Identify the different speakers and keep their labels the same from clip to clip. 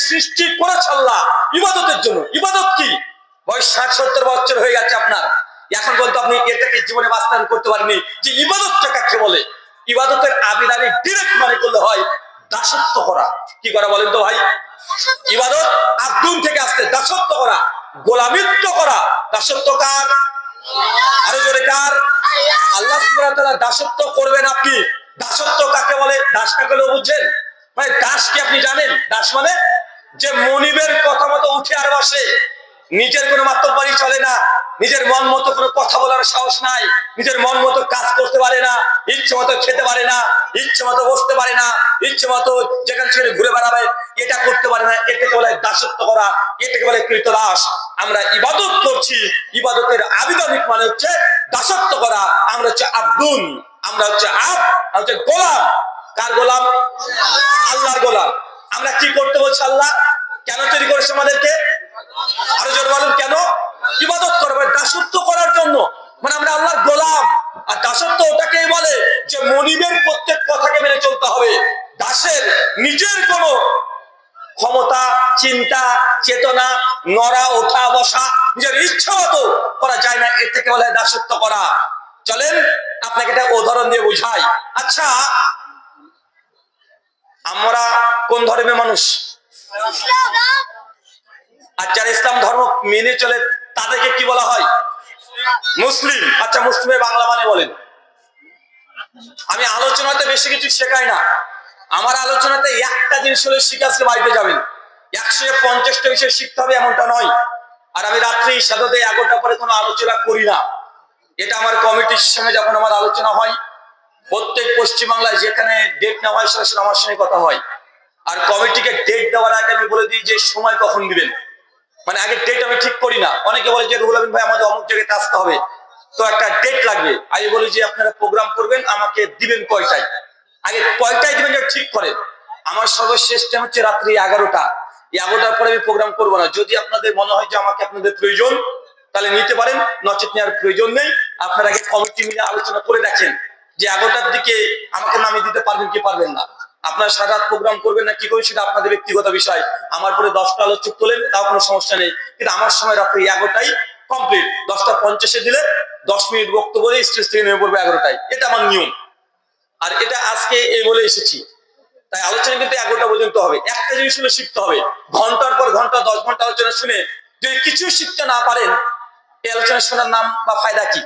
Speaker 1: সৃষ্টি করেছে আল্লাহ ইবাদতের জন্য। ইবাদত কি? বয়স 60-70 বছর হয়ে গেছে আপনার, এখন পর্যন্ত আপনি এটাকে জীবনে বাস্তবায়ন করতে পারেননি যে ইবাদতটা কাকে বলে। ইবাদতের আবিধানিক ডিরেক্ট মানে করলে হয় দাসত্ব করা। কি করা বলেন তো ভাই? ইবাদত আব্দুন থেকে আসছে, দাসত্ব করা, গোলামিত্ব করা। দাসত্ব কার? আরো জোরে কার? আল্লাহ সুবহানাহু ওয়া তাআলা দাসত্ব করবেন আপনি। দাসত্ব কাকে বলে? দাস কাকে বলে বুঝছেন? মানে দাস কি আপনি জানেন? দাস মানে যে মনিবের কথা মতো উঠে আর বসে, নিজের কোনো মাতব্বরি চলে না, নিজের মন মতো কোনো কথা বলার সাহস নাই, নিজের মন মতো কাজ করতে পারে না, ইচ্ছে মতো খেতে পারে না, ইচ্ছে মতো বসতে পারে না, ইচ্ছে মতো যেখানে সেখানে ঘুরে বেড়াবে, এটা করতে পারে না। এটাকে বলে দাসত্ব করা, এটাকে বলে কৃতদাস। আমরা ইবাদত করছি, ইবাদতের আবিধানিক মানে হচ্ছে দাসত্ব করা। আমরা হচ্ছে আব্দুন, আমরা হচ্ছে আমরা হচ্ছে গোলাম। কার গোলাম? আল্লাহর গোলাম। আমরা কি করতে বলছি? আল্লাহ কেন তৈরি করেছে আমাদেরকে? আরো জোরে বলেন কেন? ইবাদত করবে, দাসত্ব করার জন্য। মানে আমরা আল্লাহর গোলাম। আর দাসত্ব ওটাকেই বলে যে মনিবের প্রত্যেক কথাকে মেনে চলতে হবে। দাসের নিজের কোনো ক্ষমতা, চিন্তা, চেতনা, নড়া ওঠা বসা নিজের ইচ্ছা মতো করা যায় না, এর থেকে বলে দাসত্ব করা। চলেন আপনাকে একটা উদাহরণ দিয়ে বুঝাই। আচ্ছা, আমরা কোন ধর্মের মানুষ? আর যারা ইসলাম ধর্ম মেনে চলে তাদেরকে কি বলা হয়? মুসলিম। আচ্ছা, মুসলিমের বাংলা মানে বলেন। আমি আলোচনাতে বেশি কিছু শেখাই না, আমার আলোচনাতে একটা জিনিস হলে শিখে আজকে বাড়িতে যাবেন। 150টা বিষয় শিখতে হবে এমনটা নয়। আর আমি রাত্রি সাথে 11টার পরে কোনো আলোচনা করি না। এটা আমার কমিটির সঙ্গে যখন আমার আলোচনা হয়, প্রত্যেক পশ্চিমবাংলায় যেখানে ডেট নেওয়া হয় সেখানে আমার সঙ্গে কথা হয়। আর কমিটিকে ডেট দেওয়ার আগে আমি বলে দিই যে সময় কখন দিবেন। মানে আগে ডেট আমি ঠিক করি না। অনেকে বলে যে রুহুল আমিন ভাই আমাদের অমুক জায়গায় আসতে হবে, তো একটা ডেট লাগবে। আমি বলি যে আপনারা প্রোগ্রাম করবেন, আমাকে দিবেন কয়টায়, আগে কয়টায় দিবেন এটা ঠিক করেন। আমার সর্বশেষ টাইম হচ্ছে রাত্রি 11টা। 11টার পরে আমি প্রোগ্রাম করবো না। যদি আপনাদের মনে হয় যে আমাকে আপনাদের প্রয়োজন তাহলে নিতে পারেন, নচেত নেওয়ার প্রয়োজন নেই। আপনারা আগে কমিটি মিলে আলোচনা করে দেখেন যে 11টার দিকে আমাকে নামিয়ে দিতে পারবেন কি পারবেন না। আপনারা সারা রাত প্রোগ্রাম করবেন না কি করবেন সেটা আপনাদের ব্যক্তিগত বিষয়। আমার পরে 10টা আলোচক তোলেন, তাও কোনো সমস্যা নেই, কিন্তু আমার সময় রাত্রি 11টাই কমপ্লিট। 10টা 50-এ দিলে 10 মিনিট বক্তব্য বলে স্টেজ থেকে নেমে পড়বে 11টায়। এটা আমার নিয়ম। আর এটা আজকে এই বলে এসেছি। তাই আলোচনা কিন্তু 11টা পর্যন্ত হবে। একটা জিনিস শুনে শিখতে হবে। ঘন্টার পর ঘন্টা 10 ঘন্টা আলোচনা শুনে যদি কিছু শিখতে না পারেন, এই আলোচনা শোনার নাম বা ফায়দা কি?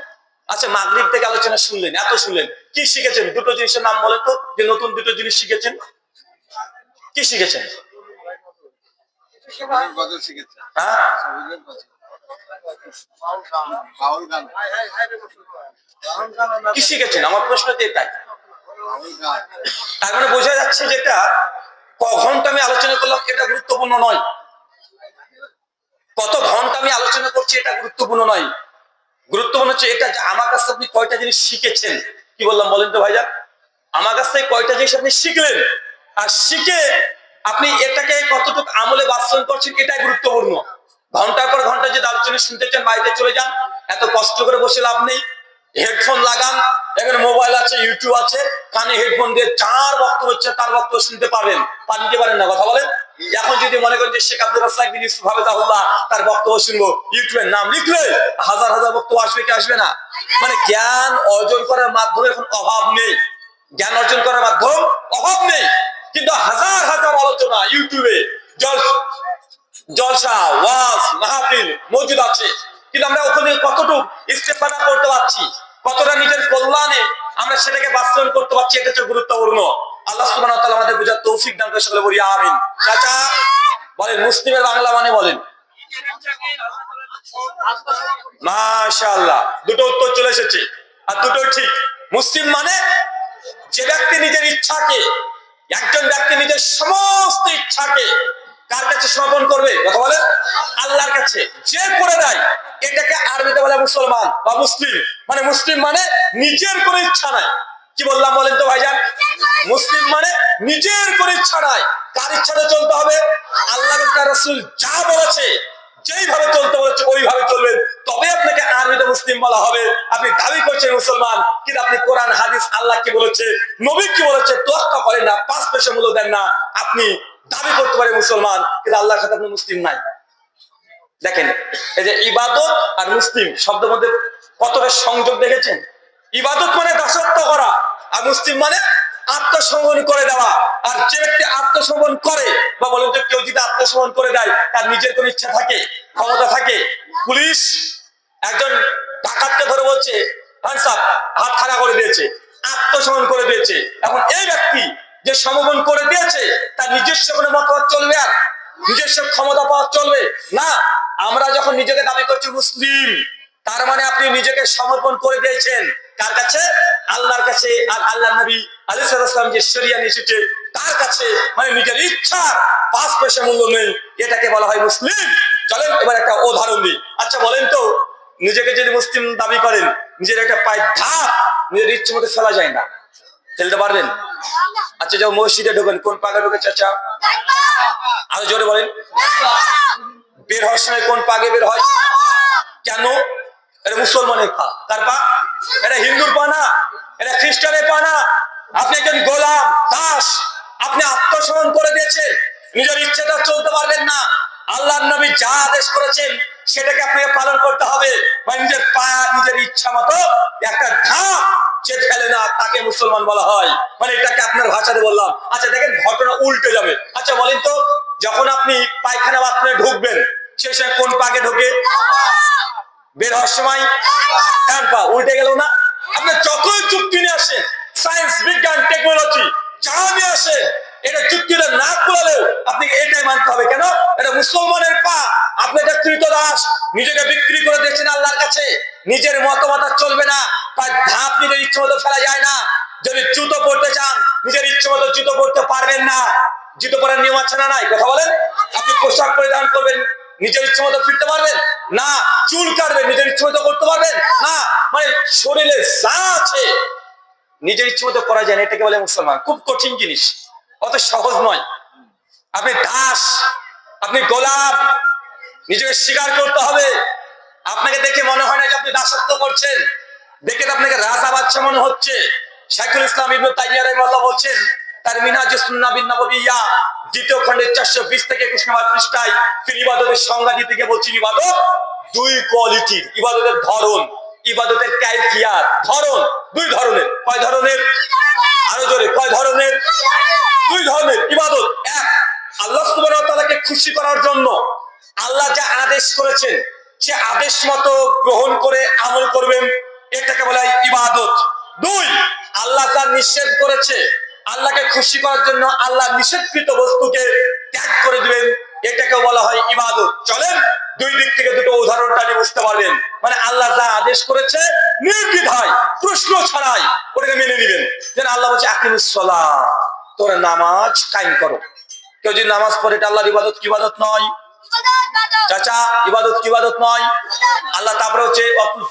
Speaker 1: আচ্ছা, মাগরিব থেকে আলোচনা শুনলেন, এত শুনলেন, কি শিখেছেন? দুটো জিনিসের নাম বলেন তো, যে নতুন দুটো জিনিস শিখেছেন। কি শিখেছেন? হ্যাঁ, কি শিখেছেন? আমার প্রশ্ন তো এটাই। তার মানে বোঝা যাচ্ছে যেটা ক ঘন্টা আমি আলোচনা করলাম এটা গুরুত্বপূর্ণ নয়, কত ঘন্টা আমি আলোচনা করছি এটা গুরুত্বপূর্ণ নয়। গুরুত্বপূর্ণ হচ্ছে এটা যে আমার কাছে আপনি কয়টা জিনিস শিখেছেন। কি বললাম বলেন তো ভাইজান? আমার কাছ থেকে কয়টা জিনিস আপনি শিখলেন, আর শিখে আপনি এটাকে কতটুকু আমলে বাস্তবায়ন করছেন এটাই গুরুত্বপূর্ণ। ঘন্টার পর ঘন্টা যদি আলোচনা শুনতে চান বাড়িতে চলে যান, এত কষ্ট করে বসে লাভ নেই। হেডফোন লাগান, এখানে মোবাইল আছে, ইউটিউব আছে, কানে হেডফোন দিয়ে যার বক্তব্য হচ্ছে তার বক্তব্য শুনতে পারবেন। পারতে পারেন না? কথা বলেন। এখন যদি মনে করেন যে শেখ আব্দুল রাজ্জাক বিন ইউসুফ হাফেজাহুল্লাহ তার বক্তব্য শুনবো, ইউটিউবের নাম লিখলে হাজার হাজার বক্তব্য আসবে কি আসবে না? মানে জ্ঞান অর্জন করার মাধ্যমে এখন অভাব নেই, জ্ঞান অর্জন করার মাধ্যম অভাব নেই, কিন্তু হাজার হাজার আলোচনা ইউটিউবে জলসা ওয়াজ মাহফিল মজুদ আছে, কিন্তু আমরা ওখানে কতটুকু ইস্তেফাদা করতে পারছি, কতটা নিজের কল্যাণে আমরা সেটাকে বাস্তবায়ন করতে পারছি, এটা হচ্ছে গুরুত্বপূর্ণ। আল্লাহ সুবহানাহু ওয়া তাআলা আমাদের বুঝার তৌফিক দান করে, সকলে বলি আমিন। চাচা বলেন মুসলিমের বাংলা মানে বলেন। মাশাআল্লাহ, দুটো উত্তর চলে এসেছে আর দুটো ঠিক। মুসলিম মানে যে ব্যক্তি নিজের ইচ্ছাকে, একজন ব্যক্তি নিজের সমস্ত ইচ্ছাকে কার কাছে সমর্পণ করবে? কথা বলে আল্লাহর কাছে। যে করে দেয় এটাকে আরবিতে বলে মুসলমান বা মুসলিম। মানে মুসলিম মানে নিজের কোনো ইচ্ছা নাই। কি বললাম বলেন তো ভাইজান? মুসলিম মানে নিজের কোনো ইচ্ছা নাই, কার ইচ্ছাতে চলতে হবে? আল্লাহ তার রাসূল যা বলেছে, যেইভাবে চলতে বলেছে ওইভাবে চলবেন, তবে আপনাকে আরবিতে মুসলিম বলা হবে। আপনি দাবি করছেন মুসলমান, কিন্তু আপনি কোরআন হাদিস আল্লাহ কি বলেছে, নবী কি বলেছে তোয়াক্কা করেন না, 5 পয়সা মূল্য দেন না। আপনি দাবি করতে পারে মুসলমান, কিন্তু আল্লাহর সাথে আপনি মুসলিম নাই। দেখেন এই যে ইবাদত আর মুসলিম শব্দের মধ্যে কতটা সংযোগ দেখেছেন। ইবাদত মানে দাসত্ব করা, আর মুসলিম মানে আত্মসমর্পণ করে দেওয়া। আর যে ব্যক্তি আত্মসমর্পণ করে, বা বলেন তো কেউ যদি আত্মসমর্পণ করে দেয়, তার নিজের কোন ইচ্ছা থাকে, ক্ষমতা থাকে? পুলিশ একজন ডাকাতকে ধরে বলছে হ্যান্ডস আপ, হাত খাড়া করে দিয়েছে, আত্মসমর্পণ করে দিয়েছে। এখন এই ব্যক্তি যে সমর্পণ করে দিয়েছে, তার নিজস্ব কোনো মতবাদ চলবে আর নিজস্ব ক্ষমতা পাওয়া চলবে না। আমরা যখন নিজেকে দাবি করছি মুসলিম, তার মানে আপনি নিজেকে সমর্পণ করে দিয়েছেন কার কাছে? আল্লাহর কাছে। আর আল্লাহ নবী আলাইহিস সালাম যে শরিয়া নিয়ে এসেছে তার কাছে, মানে নিজের ইচ্ছা 5 পয়সা মূল্য নেই, এটাকে বলা হয় মুসলিম। চলেন এবার একটা উদাহরণ দিই। আচ্ছা বলেন তো, নিজেকে যদি মুসলিম দাবি করেন, নিজের একটা পায়ের ধাপ নিজের ইচ্ছে মতো ফেলা যায় না, ফেলতে পারবেন? আচ্ছা যখন মসজিদে ঢোকেন কোন পাগে ঢোকে চাচা? আরো জোরে বলেন। বের হওয়ার সময় কোন পাগে বের হয়? কেন? এটা মুসলমানের পা। কার পা? এটা হিন্দুর পা না, এটা খ্রিস্টানের পা না। আপনি একজন গোলাম, দাস, আপনি আত্মসমর্পণ করে দিয়েছেন, নিজের ইচ্ছেটা চলতে পারবেন না। আল্লাহর নবী যা আদেশ করেছেন সেটাকে আপনাকে পালন করতে হবে। মানে নিজের পা নিজের ইচ্ছা মতো একটা ধাপ যে ফেলে না, তাকে মুসলমান বলা হয়। মানে এটাকে আপনার ভাষাতে বললাম। আচ্ছা দেখেন ঘটনা উল্টে যাবে। আচ্ছা বলেন তো, যখন আপনি পায়খানা বাথরুমে ঢুকবেন, সেই সময় কোন পাকে ঢোকে? বের হওয়ার সময় ডান পা। উল্টে গেল না? আপনি যতই যুক্তি নিয়ে আসেন, সায়েন্স, বিজ্ঞান, টেকনোলজি যা নিয়ে আসেন, এটা যুক্তিটা না করলেও আপনাকে এটাই মানতে হবে। কেন? এটা মুসলমানের পা। আপনি এটা কৃতদাস, নিজেকে বিক্রি করে দিয়েছেন আল্লাহর কাছে। নিজের মতামত চলবে না, তার ধাপ নিজের ইচ্ছে মতো ফেলা যায় না। যদি জুতো পরতে চান, নিজের ইচ্ছে মতো জুতো পরতে পারবেন না। জুতো পরার নিয়ম আছে না নাই? কথা বলেন। আপনি পোশাক পরিধান করবেন, নিজের ইচ্ছে মতো ফিরতে পারবেন না। চুল কাটবেন, নিজের ইচ্ছে মতো করতে পারবেন না। মানে শরীরে যা আছে নিজের ইচ্ছে মতো করা যায় না, এটাকে বলে মুসলমান। খুব কঠিন জিনিস, অত সহজ নয়। আপনি দাস, আপনি গোলাম, নিজেকে স্বীকার করতে হবে। আপনাকে দেখে মনে হয় না যে আপনি দাসত্ব করছেন, দেখে তো আপনাকে রাজা বাদশা মনে হচ্ছে। শাইখুল ইসলাম ইবনে তাইমিয়া রাহিমাহুল্লাহ বলছেন তার মিনহাজুস সুন্নাহ বিন নববিয়্যা দ্বিতীয় খণ্ডের 420 থেকে 21 নম্বর পৃষ্ঠায় তিনি ইবাদতের সংজ্ঞা দিতে গিয়ে বলছেন, ইবাদত দুই কোয়ালিটির। ইবাদতের ধরন, ইবাদতের কাইফিয়াত, ধরন দুই ধরনের। কয় ধরনের? আরো জোরে, কয় ধরনের? দুই ধরনের ইবাদত। এক, আল্লাহ সুবহানাহু ওয়া তাআলাকে খুশি করার জন্য আল্লাহ যা আদেশ করেছেন সে আদেশ মতো গ্রহণ করে আমল করবেন, এটাকে বলা হয় ইবাদত। দুই, আল্লাহ যা নিষেধ করেছে, আল্লাহকে খুশি করার জন্য আল্লাহ নিষেধকৃত বস্তুকে ত্যাগ করে দিবেন, এটাকে বলা হয় ইবাদত। চলেন দুই দিক থেকে দুটো উদাহরণ টানি বুঝতে পারবেন। মানে আল্লাহ যা আদেশ করেছে নির্দ্বিধায়, প্রশ্ন ছাড়াই ওটাকে মেনে নিবেন। যেন আল্লাহ বলছে আকিমুস সালাহ, তোরা নামাজ কায়েম করো। কেউ যদি নামাজ পড়ে, এটা আল্লাহর ইবাদত কি ইবাদত নয়? চাচা ইবাদত কি ইবাদত নয়? আল্লাহ তারপরে হচ্ছে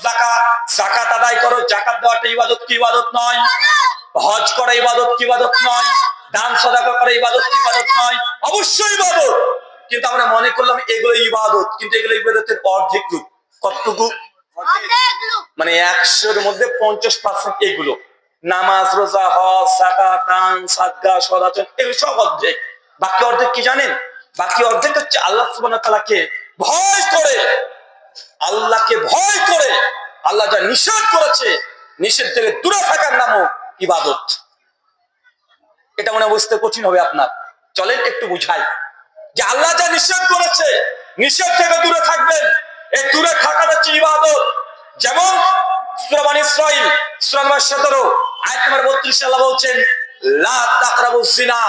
Speaker 1: যাকাত, যাকাত আদায় করো, যাকাত দেওয়াটা ইবাদত কি ইবাদত নয়? হজ করা ইবাদত কি ইবাদত নয়? দান সাদাকা করা ইবাদত কি ইবাদত নয়? অবশ্যই ইবাদত। কিন্তু আমরা মনে করলাম এগুলো ইবাদত, কিন্তু এগুলো ইবাদতের অর্ধেক রূপ। কতটুকু? মানে 100-এর মধ্যে 50% এগুলো। নামাজ, রোজা, হজ, যাকাত, দান, সাদকা, সদাচরণ, এগুলো সব অর্ধেক। বাকি অর্ধেক কি জানেন? বাকি অর্ধেক হচ্ছে আল্লাহ সুবহানাহু ওয়া তাআলাকে ভয় করে, আল্লাহকে ভয় করে আল্লাহ যা নিষেধ করেছে নিষেধ থেকে দূরে থাকার নামও ইবাদত। এটা মনে বুঝতে কঠিন হবে আপনার। চলেন একটু বুঝাই যে আল্লাহ যা নিষেধ করেছে নিষেধ থেকে দূরে থাকবেন, এই দূরে থাকাটা হচ্ছে ইবাদত। যেমন সূরা বনী ইসরাঈল সূরা নম্বর 17 আয়াত নম্বর 32 আল্লাহ বলছেন লা তাকরাবুজ জিনা,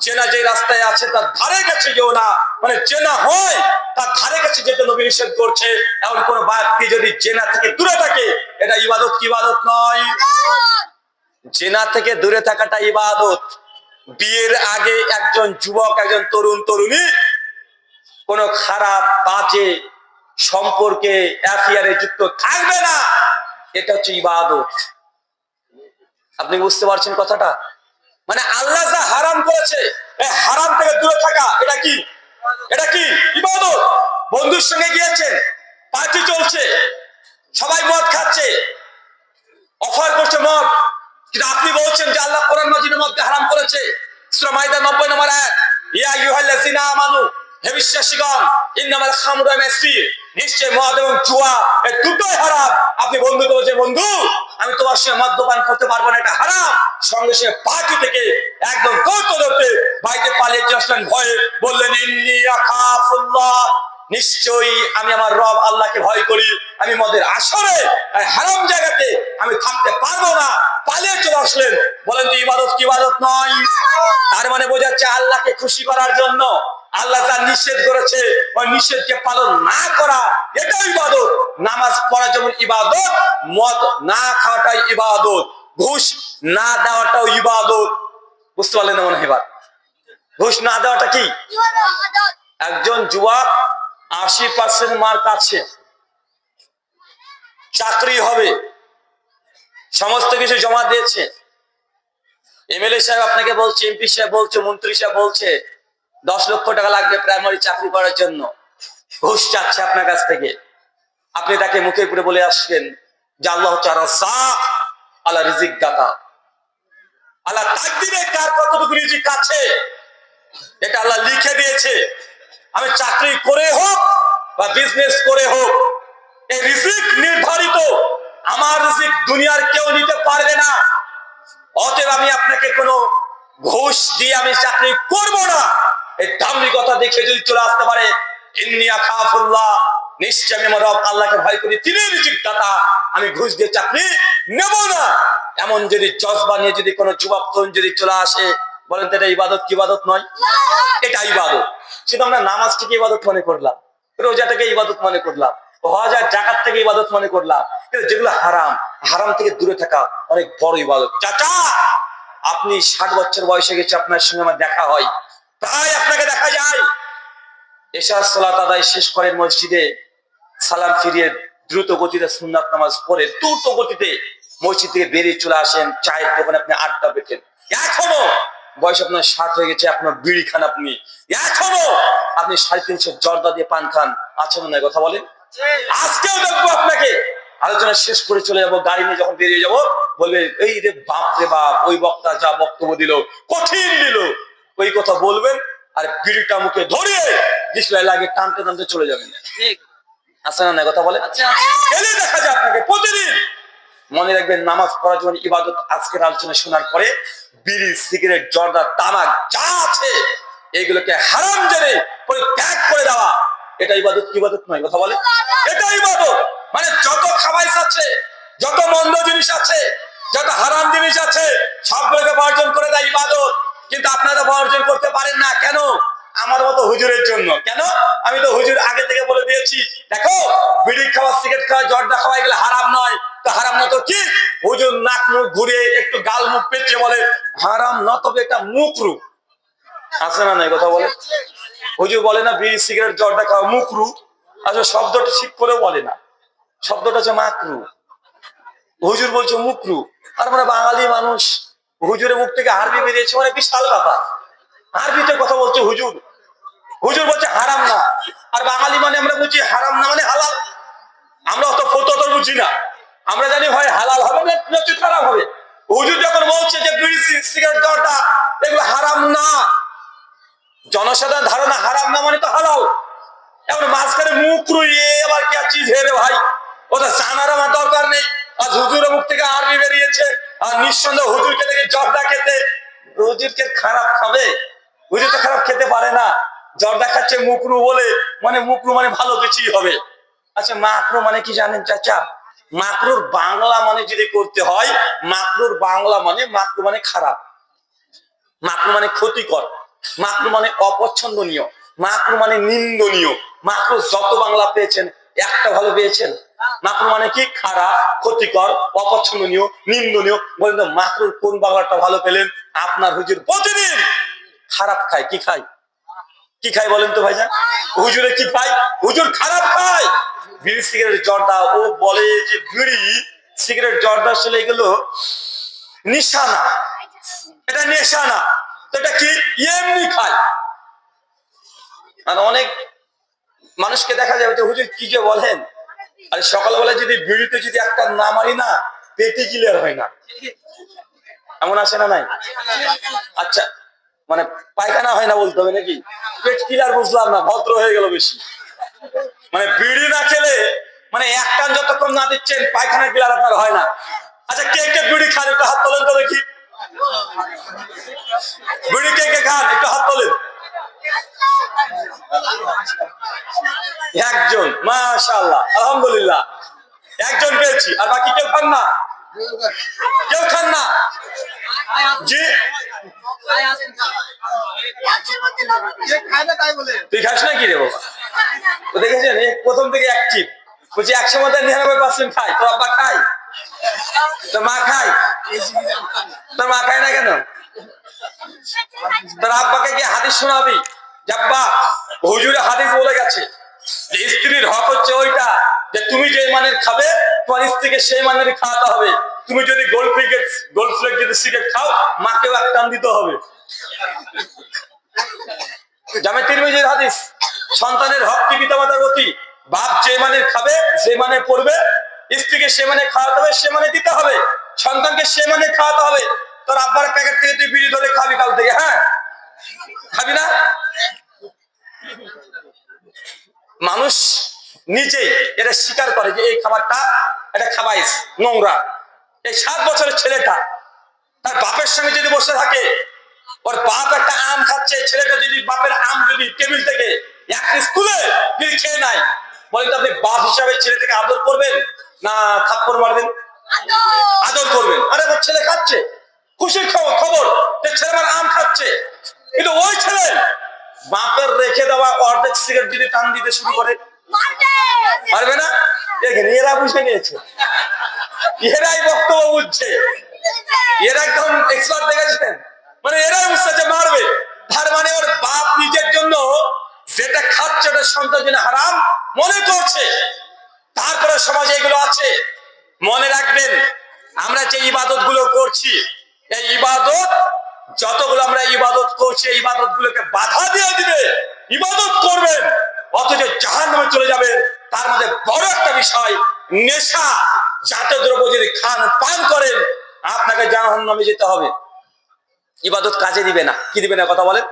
Speaker 1: জেনা যে রাস্তায় আছে তার ধারে কাছে যেও না। মানে জেনা হয় তার ধারে কাছে যেতে নবী নিষেধ করছে। এমন কোন ব্যক্তি যদি জেনা থেকে দূরে থাকে, এটা ইবাদত কি ইবাদত নয়? জেনা থেকে দূরে থাকাটা ইবাদত। বিয়ের আগে একজন যুবক, একজন তরুণ তরুণী কোন খারাপ বাজে সম্পর্কে অ্যাফেয়ারে যুক্ত থাকবে না, এটা হচ্ছে ইবাদত। আপনি বুঝতে পারছেন কথাটা? মানে আল্লাহ যা হারাম করেছে এই হারাম থেকে দূরে থাকা, এটা কি? এটা কি ইবাদত। বন্ধুর সঙ্গে গিয়েছেন, পার্টি চলছে, সবাই মদ খাচ্ছে, অফার করছে মদ, কিন্তু আপনি বলছেন যে আল্লাহ কোরআন মাজিদে মদকে হারাম করেছে। সূরা মাইদা 90 নম্বর আয়াত, ইয়া আইয়ুহাল্লাযিনা আমানু, হে বিশ্বাসীগণ, ইন্নামাল খামরু ওয়াল মাইসির, নিশ্চয় মদ এবং জুয়া এই দুটোই হারাম। আপনি বন্ধুকে বলছেন, বন্ধু আমি তোমার সঙ্গে মদ্যপান করতে পারবো না, এটা হারাম। সঙ্গে সঙ্গে পার্টি থেকে একদম কৌতূহলে বাড়িতে পালিয়ে চলে আসলেন ভয়ে, বললেন ইন্নী আখাফুল্লাহ, নিশ্চয়ই আমি আমার রব আল্লাহকে ভয় করি, আমি মদের আসরে হারাম জায়গাতে আমি থাকতে পারবো না, পালিয়ে চলে আসলেন। বলেন তো ইবাদত কি ইবাদত নয়? তার মানে বোঝাচ্ছে আল্লাহকে খুশি করার জন্য আল্লাহ যা নিষেধ করেছে ওই নিষেধকে পালন না করা এটাই ইবাদত। নামাজ পড়া যেমন ইবাদত, মদ না খাওয়াটাই ইবাদত, ঘুষ না দেওয়াটাও ইবাদত। বুঝতে পারলেন না মনে হয়? এবার ঘুষ না দেওয়াটা কি? একজন যুবক 80% মার্ক আছে, চাকরি হবে, সমস্ত কিছু জমা দিয়েছে, এমএলএ সাহেব আপনাকে বলছে, এমপি সাহেব বলছে, মন্ত্রী সাহেব বলছে 10 লক্ষ টাকা লাগবে প্রাইমারি চাকরি করার জন্য, ঘুষ চাচ্ছে আপনার কাছ থেকে। আপনি তাকে মুখে পুরে বলে আসবেন যে আল্লাহ হচ্ছে রাজ্জাক, আল্লাহ রিজিক দাতা, আল্লাহ তাকদিরে কার কতটুকু রিজিক আছে এটা আল্লাহ লিখে দিয়েছে। আমি চাকরি করে হোক বা বিজনেস করে হোক, এই রিজিক নির্ধারিত, আমার রিজিক দুনিয়ার কেউ নিতে পারবে না। অতএব আমি আপনাকে কোনো ঘুষ দিয়ে আমি চাকরি করব না। এই দাম্ভিকতা দেখে যদি চলে আসতে পারে, ইন্নী আখাফুল্লাহ, নিশ্চয় আমি আমার রব আল্লাহকে ভয় করি, তিনি রিজিক দাতা, আমি ঘুষ দিয়ে চাকরি নেব না, এমন যদি জজবা নিয়ে যদি কোনো যুবক তরুণ যদি চলে আসে, বলেন তো এটা ইবাদত কি ইবাদত নয়? এটা ইবাদত। শুধু আমরা নামাজ থেকে ইবাদত মনে করলাম, রোজাটাকে ইবাদত মনে করলাম, হজ আর যাকাত থেকে ইবাদত মনে করলাম, কিন্তু যেগুলো হারাম, হারাম থেকে দূরে থাকা অনেক বড় ইবাদত। চাচা আপনি 60 বছর বয়সে গেছে, আপনার সঙ্গে আমার দেখা হয়, প্রায় আপনাকে দেখা যায় এশার সালাত আদায় শেষ করেন মসজিদে, সালাম ফিরিয়ে দ্রুত গতিতে সুন্নাত নামাজ পড়ে দ্রুত গতিতে মসজিদ থেকে বেরিয়ে চলে আসেন, চায়ের দোকানে আপনি আড্ডা পেতেন। এখনো বয়স আপনার 60 হয়ে গেছে, আপনার বিড়ি খান, আপনি এখনো আপনি 350 জর্দা দিয়ে পান খান, আছে মনে হয়? কথা বলেন। আজকেও দেখবো আপনাকে, আলোচনা শেষ করে চলে যাবো, গাড়ি নিয়ে যখন বেরিয়ে যাবো বলবে এই রে বাপ রে বাপ, ওই বক্তা যা বক্তব্য দিল, কঠিন দিল, ওই কথা বলবেন আর বিড়িটা মুখে ধরিয়ে ডিসপ্লে লাগে টানতে টানতে চলে যাবেন। আছে না কথা বলে? এলে দেখা যায় আপনাকে প্রতিদিন। মনে রাখবেন, নামাজ পড়ার জন্য ইবাদত। আজকের আলোচনা শোনার পরে বিড়ি, সিগারেট, জর্দা, তামাক যা আছে এগুলোকে হারাম জেনে পরিত্যাগ করে দেওয়া, এটা ইবাদত কি ইবাদত নয়? কথা বলে। এটা ইবাদত। মানে যত খাবাইস আছে, যত মন্দ জিনিস আছে, যত হারাম জিনিস আছে, সবগুলোকে বর্জন করে দেয় ইবাদত। কিন্তু আপনারা বর্জন করতে পারেন না কেন? আমার মতো হুজুরের জন্য। কেন? আমি তো হুজুর আগে থেকে বলে দিয়েছি, দেখো বিড়ি খাওয়া, সিগারেট খাওয়া, জর্দা খাওয়া এগুলো হারাম নয়। তো হারাম না তো কি? হুজুর নাক মুখ ঘুরিয়ে একটু গাল মুখ পেঁচিয়ে বলে হারাম না, তবে এটা মুকরু। আছে না নাই? কথা বলে। হুজুর বলে না বিড়ি, সিগারেট, জর্দা খাওয়া মুকরু, আসলে শব্দটা ঠিক করে বলে না, শব্দটা হচ্ছে মাকরু, হুজুর বলছে মুকরু। আর আমরা বাঙালি মানুষ, হুজুরের মুখ থেকে আরবি বেরিয়েছে মানে বিশাল ব্যাপার, আরবিতে কথা বলছে হুজুর, হুজুর বলছে হারাম না, আর বাঙালি মানে আমরা বুঝি হারাম না মানে হালাল। আমরা অত ফতোয়া বুঝি না, আমরা জানি হয় হালাল হবে না নচেৎ হারাম হবে। হুজুর যখন বলছে যে বিড়ি, সিগারেট, জর্দা এগুলো হারাম না, জনসাধারণ ধারণা হারাম না মানে তো হালাল। এখন মাঝখানে মুখ রুইয়ে আবার কি চিজ হেরে ভাই, ওটা জানার আমার দরকার নেই। আজ হুজুরের মুখ থেকে আরবি বেরিয়েছে, আর নিঃসন্দেহ হুজুরকে দেখে জর্দা খেতে, হুজুরকে খারাপ খাবে? হুজুর তো খারাপ খেতে পারে না, জর্দা খাচ্ছে মুকরু বলে, মানে মুকরু মানে ভালো কিছুই হবে। আচ্ছা মাকরু মানে কি জানেন চাচা? মাকরুর বাংলা মানে যদি করতে হয়, মাকরুর বাংলা মানে, মাকরু মানে খারাপ, মাকরু মানে ক্ষতিকর, মাকরু মানে অপছন্দনীয়, মাকরু মানে নিন্দনীয়। মাকরু যত বাংলা পেয়েছেন একটা ভালো পেয়েছেন? মাকরু মানে কি? খারাপ, ক্ষতিকর, অপছন্দনীয়, নিন্দনীয়। বলেন তো মাকরুর কোন বাংলাটা ভালো পেলেন? আপনার হুজুর প্রতিদিন খারাপ খায়। কি খায়? কি খায় বলেন তো ভাইজান? হুজুরে কি খায়? হুজুর খারাপ খায়। বিড়ি, সিগারেট, জর্দা, ও বলে যে বিড়ি, সিগারেট, জর্দা আসলে এগুলো নিশানা, এটা নেশা না, তো এটা কি? এমনি খায়। আর অনেক মানুষকে দেখা যাবে যে হুজুর কি যে বলেন, আর সকালবেলা যদি বিড়িতে যদি একটা না মারি না, পেটি ক্লিয়ার হয় না, এমন আছে না নাই? আচ্ছা মানে পায়খানা হয় না বলতে হবে নাকি? পেট কিলার বুঝলাম না, ভদ্র হয়ে গেল বেশি। মানে বিড়ি না খেলে মানে এক টান যতক্ষণ না দিচ্ছেন পায়খানা ক্লিয়ার আপনার হয় না। আচ্ছা, কে কে বিড়ি খান একটু হাত তোলেন তো দেখি। বিড়ি কে কে খান একটু হাত তোলেন। একজন, মাশাআল্লাহ, আলহামদুলিল্লাহ, একজন পেয়েছি। আর বাকি কেউ খান না? কেউ খান না? জি, তুই খাস না কি রে বাবা? তো দেখেছেন প্রথম থেকে অ্যাক্টিভ। বলছি 100% খাই। তোর আব্বা খায়? তোর মা খায়? তোর মা খায় না কেন? তোর আব্বাকে গিয়ে হাদিস শোনাবি। আব্বা, হুজুরে হাদিস বলে গেছে যে স্ত্রীর হক হচ্ছে ওইটা যে তুমি যে মানের খাবে তোমার স্ত্রীকে সেই মানের খাওয়াতে হবে। তুমি যদি গোল্ড ফ্লেক যদি সিগারেট খাও, মাকেও এক টান দিতে হবে। জামে তিরমিজির হাদিস, সন্তানের হক কি পিতামাতার প্রতি। বাপ যে মানের খাবে, যে মানে পড়বে, স্ত্রীকে সে মানে খাওয়াতে হবে, সে মানে দিতে হবে, সন্তানকে সে মানে খাওয়াতে হবে। তোর আব্বার প্যাকেট থেকে তুই বিড়ি ধরে খাবি কাল থেকে, হ্যাঁ? খাবি না? মানুষ নিজেই এটা স্বীকার করে যে এই খাবারটা এটা খাবাইস নোংরা। এই 7 বছরের ছেলেটা তার বাপের সঙ্গে যদি বসে থাকে, ওর বাপ একটা আম খাচ্ছে, ছেলেটা যদি বাপের আম যদি টেবিল থেকে এক স্কুলে যদি খেয়ে নেয়, বলেন তো আপনি বাপ হিসাবে ছেলেটাকে আদর করবেন না থাপ্পড় মারবেন? আদর করবেন। আরে আমার ছেলে খাচ্ছে, খুশির খবর যে ছেলেটার আম খাচ্ছে। কিন্তু ওই ছেলে বাপের রেখে দেওয়া অর্ধেক সিগারেট যদি টান দিতে শুরু করে, পারবে না? এখানে এরা বুঝে নিয়েছে, এরাই বক্তব্য বুঝছে, এরা একদম এক্সপার্ট, দেখেছেন? মানে এরাই বুঝতে মারবে। তার মানে ওর বাপ নিজের জন্য যেটা খাচ্ছে ওটা সন্তান জন্য হারাম মনে করছে। তারপরে সমাজে এগুলো আছে। মনে রাখবেন, আমরা যে ইবাদত গুলো করছি, এই ইবাদত যতগুলো আমরা ইবাদত করছি, এই ইবাদত গুলোকে বাধা দিয়ে দিবে। ইবাদত করবেন অথচ জাহান্নামে চলে যাবেন। তার মধ্যে বড় একটা বিষয়, নেশা জাতীয় দ্রব্য যদি খান পান করেন, আপনাকে জাহান্নামে যেতে হবে। ইবাদত কাজে দিবে না। কি দিবে না? কথা বলেন।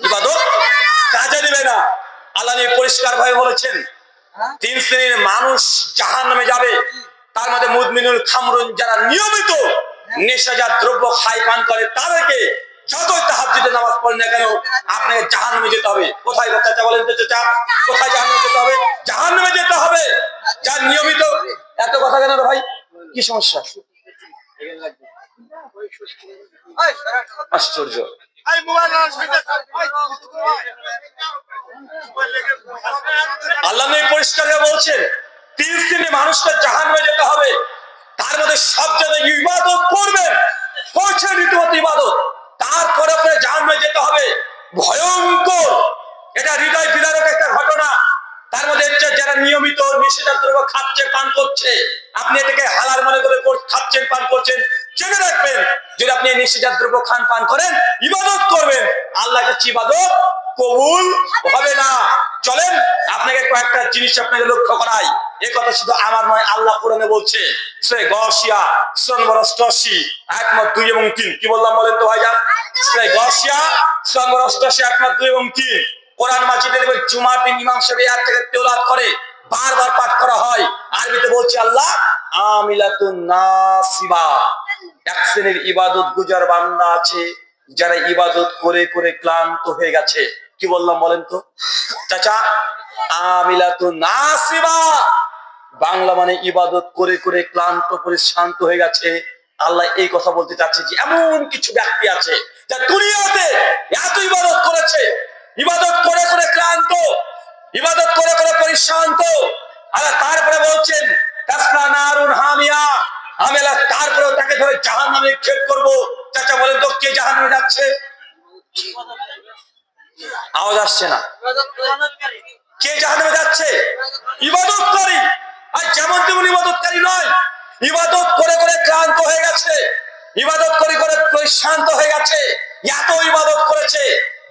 Speaker 1: ইবাদত কাজে দিবে না। আল্লাহ পরিষ্কার ভাবে বলেছেন 3 শ্রেণীর মানুষ জাহান্নামে যাবে। তার মধ্যে মুদমিনুল খামরুন, যারা নিয়মিত নেশাজাত দ্রব্য খায় পান করে, তাদেরকে যতই তাহাজ্জুদের নামাজ পড়েন না কেন আপনাকে জাহান্নামে যেতে হবে। কোথায় চাচা বলেন তো চাচা, কোথায় জাহান্নামে যেতে হবে? জাহান্নামে যেতে হবে। যার নিয়মিত। এত কথা কেন ভাই? কি সমস্যা? আশ্চর্য। আল্লাহ পরিষ্কার বলছেন 3 শ্রেণীর মানুষকে জাহান্নামে যেতে হবে। তার মধ্যে সবচেয়ে ইবাদত করবেন, করছেন রীতিমত ইবাদত, তারপরে আপনার জাহান্নামে যেতে হবে। ভয়ঙ্কর, এটা হৃদয় বিদারক একটা ঘটনা। তার মধ্যে হচ্ছে যারা নিয়মিত নিষেধাজ্ঞ দ্রব্য খাচ্ছে পান করছে, আপনি এটাকে হালাল মনে করে খাচ্ছেন পান করছেন, জেনে রাখবেন যদি আপনি নিষেধাজ্ঞ দ্রব্য খান পান করেন, ইবাদত করবেন, আল্লাহর কাছে ইবাদত কবুল হবে না। চলেন আপনাকে কয়েকটা জিনিস আপনাকে লক্ষ্য করাই। এই কথা শুধু আমার নয়, আল্লাহ কোরআনে বলছে সূরা গাশিয়া সূরা নম্বর 88 আয়াত নম্বর 2 এবং 3। কি বললাম বলেন তো ভাইজান? সূরা গাশিয়া সূরা নম্বর 88 আয়াত নম্বর 2 এবং 3। কোরআন মাজিদে দেখবেন জুমার দিন ইমাম সাহেব এই আয়াত থেকে তেলাওয়াত করে, বারবার পাঠ করা হয়। আরবিতে বলছে আল্লাহ আমিলাতুন নাসিবা, এক শ্রেণীর ইবাদত গুজার বান্দা আছে যারা ইবাদত করে করে ক্লান্ত হয়ে গেছে। কি বললাম বলেন তো চাচা? আমিলাতুন নাসিবা, বাংলা মানে ইবাদত করে করে ক্লান্ত পরিশ্রান্ত হয়ে গেছে। আল্লাহ এই কথা বলতে চাচ্ছে যে এমন কিছু ব্যক্তি আছে যা দুনিয়াতে এত ইবাদত করেছে, ইবাদত করে করে ক্লান্ত, ইবাদত করে করে পরিশ্রান্ত, আর তারপরে বলছেন তাসলা নারুন হামিয়া, আমি আল্লাহ তারপরেও তাকে ধরে জাহান্নামে নিক্ষেপ করব। চাচা বলেন তো কে জাহান্নামে যাচ্ছে? আওয়াজ আসছে না। কে জাহান্নামে যাচ্ছে? ইবাদতকারী। আর যেমন তেমন ইবাদতকারী নয়, ইবাদত করে করে ক্লান্ত হয়ে গেছে, ইবাদত করে করে পরিশ্রান্ত হয়ে গেছে, এত ইবাদত করেছে,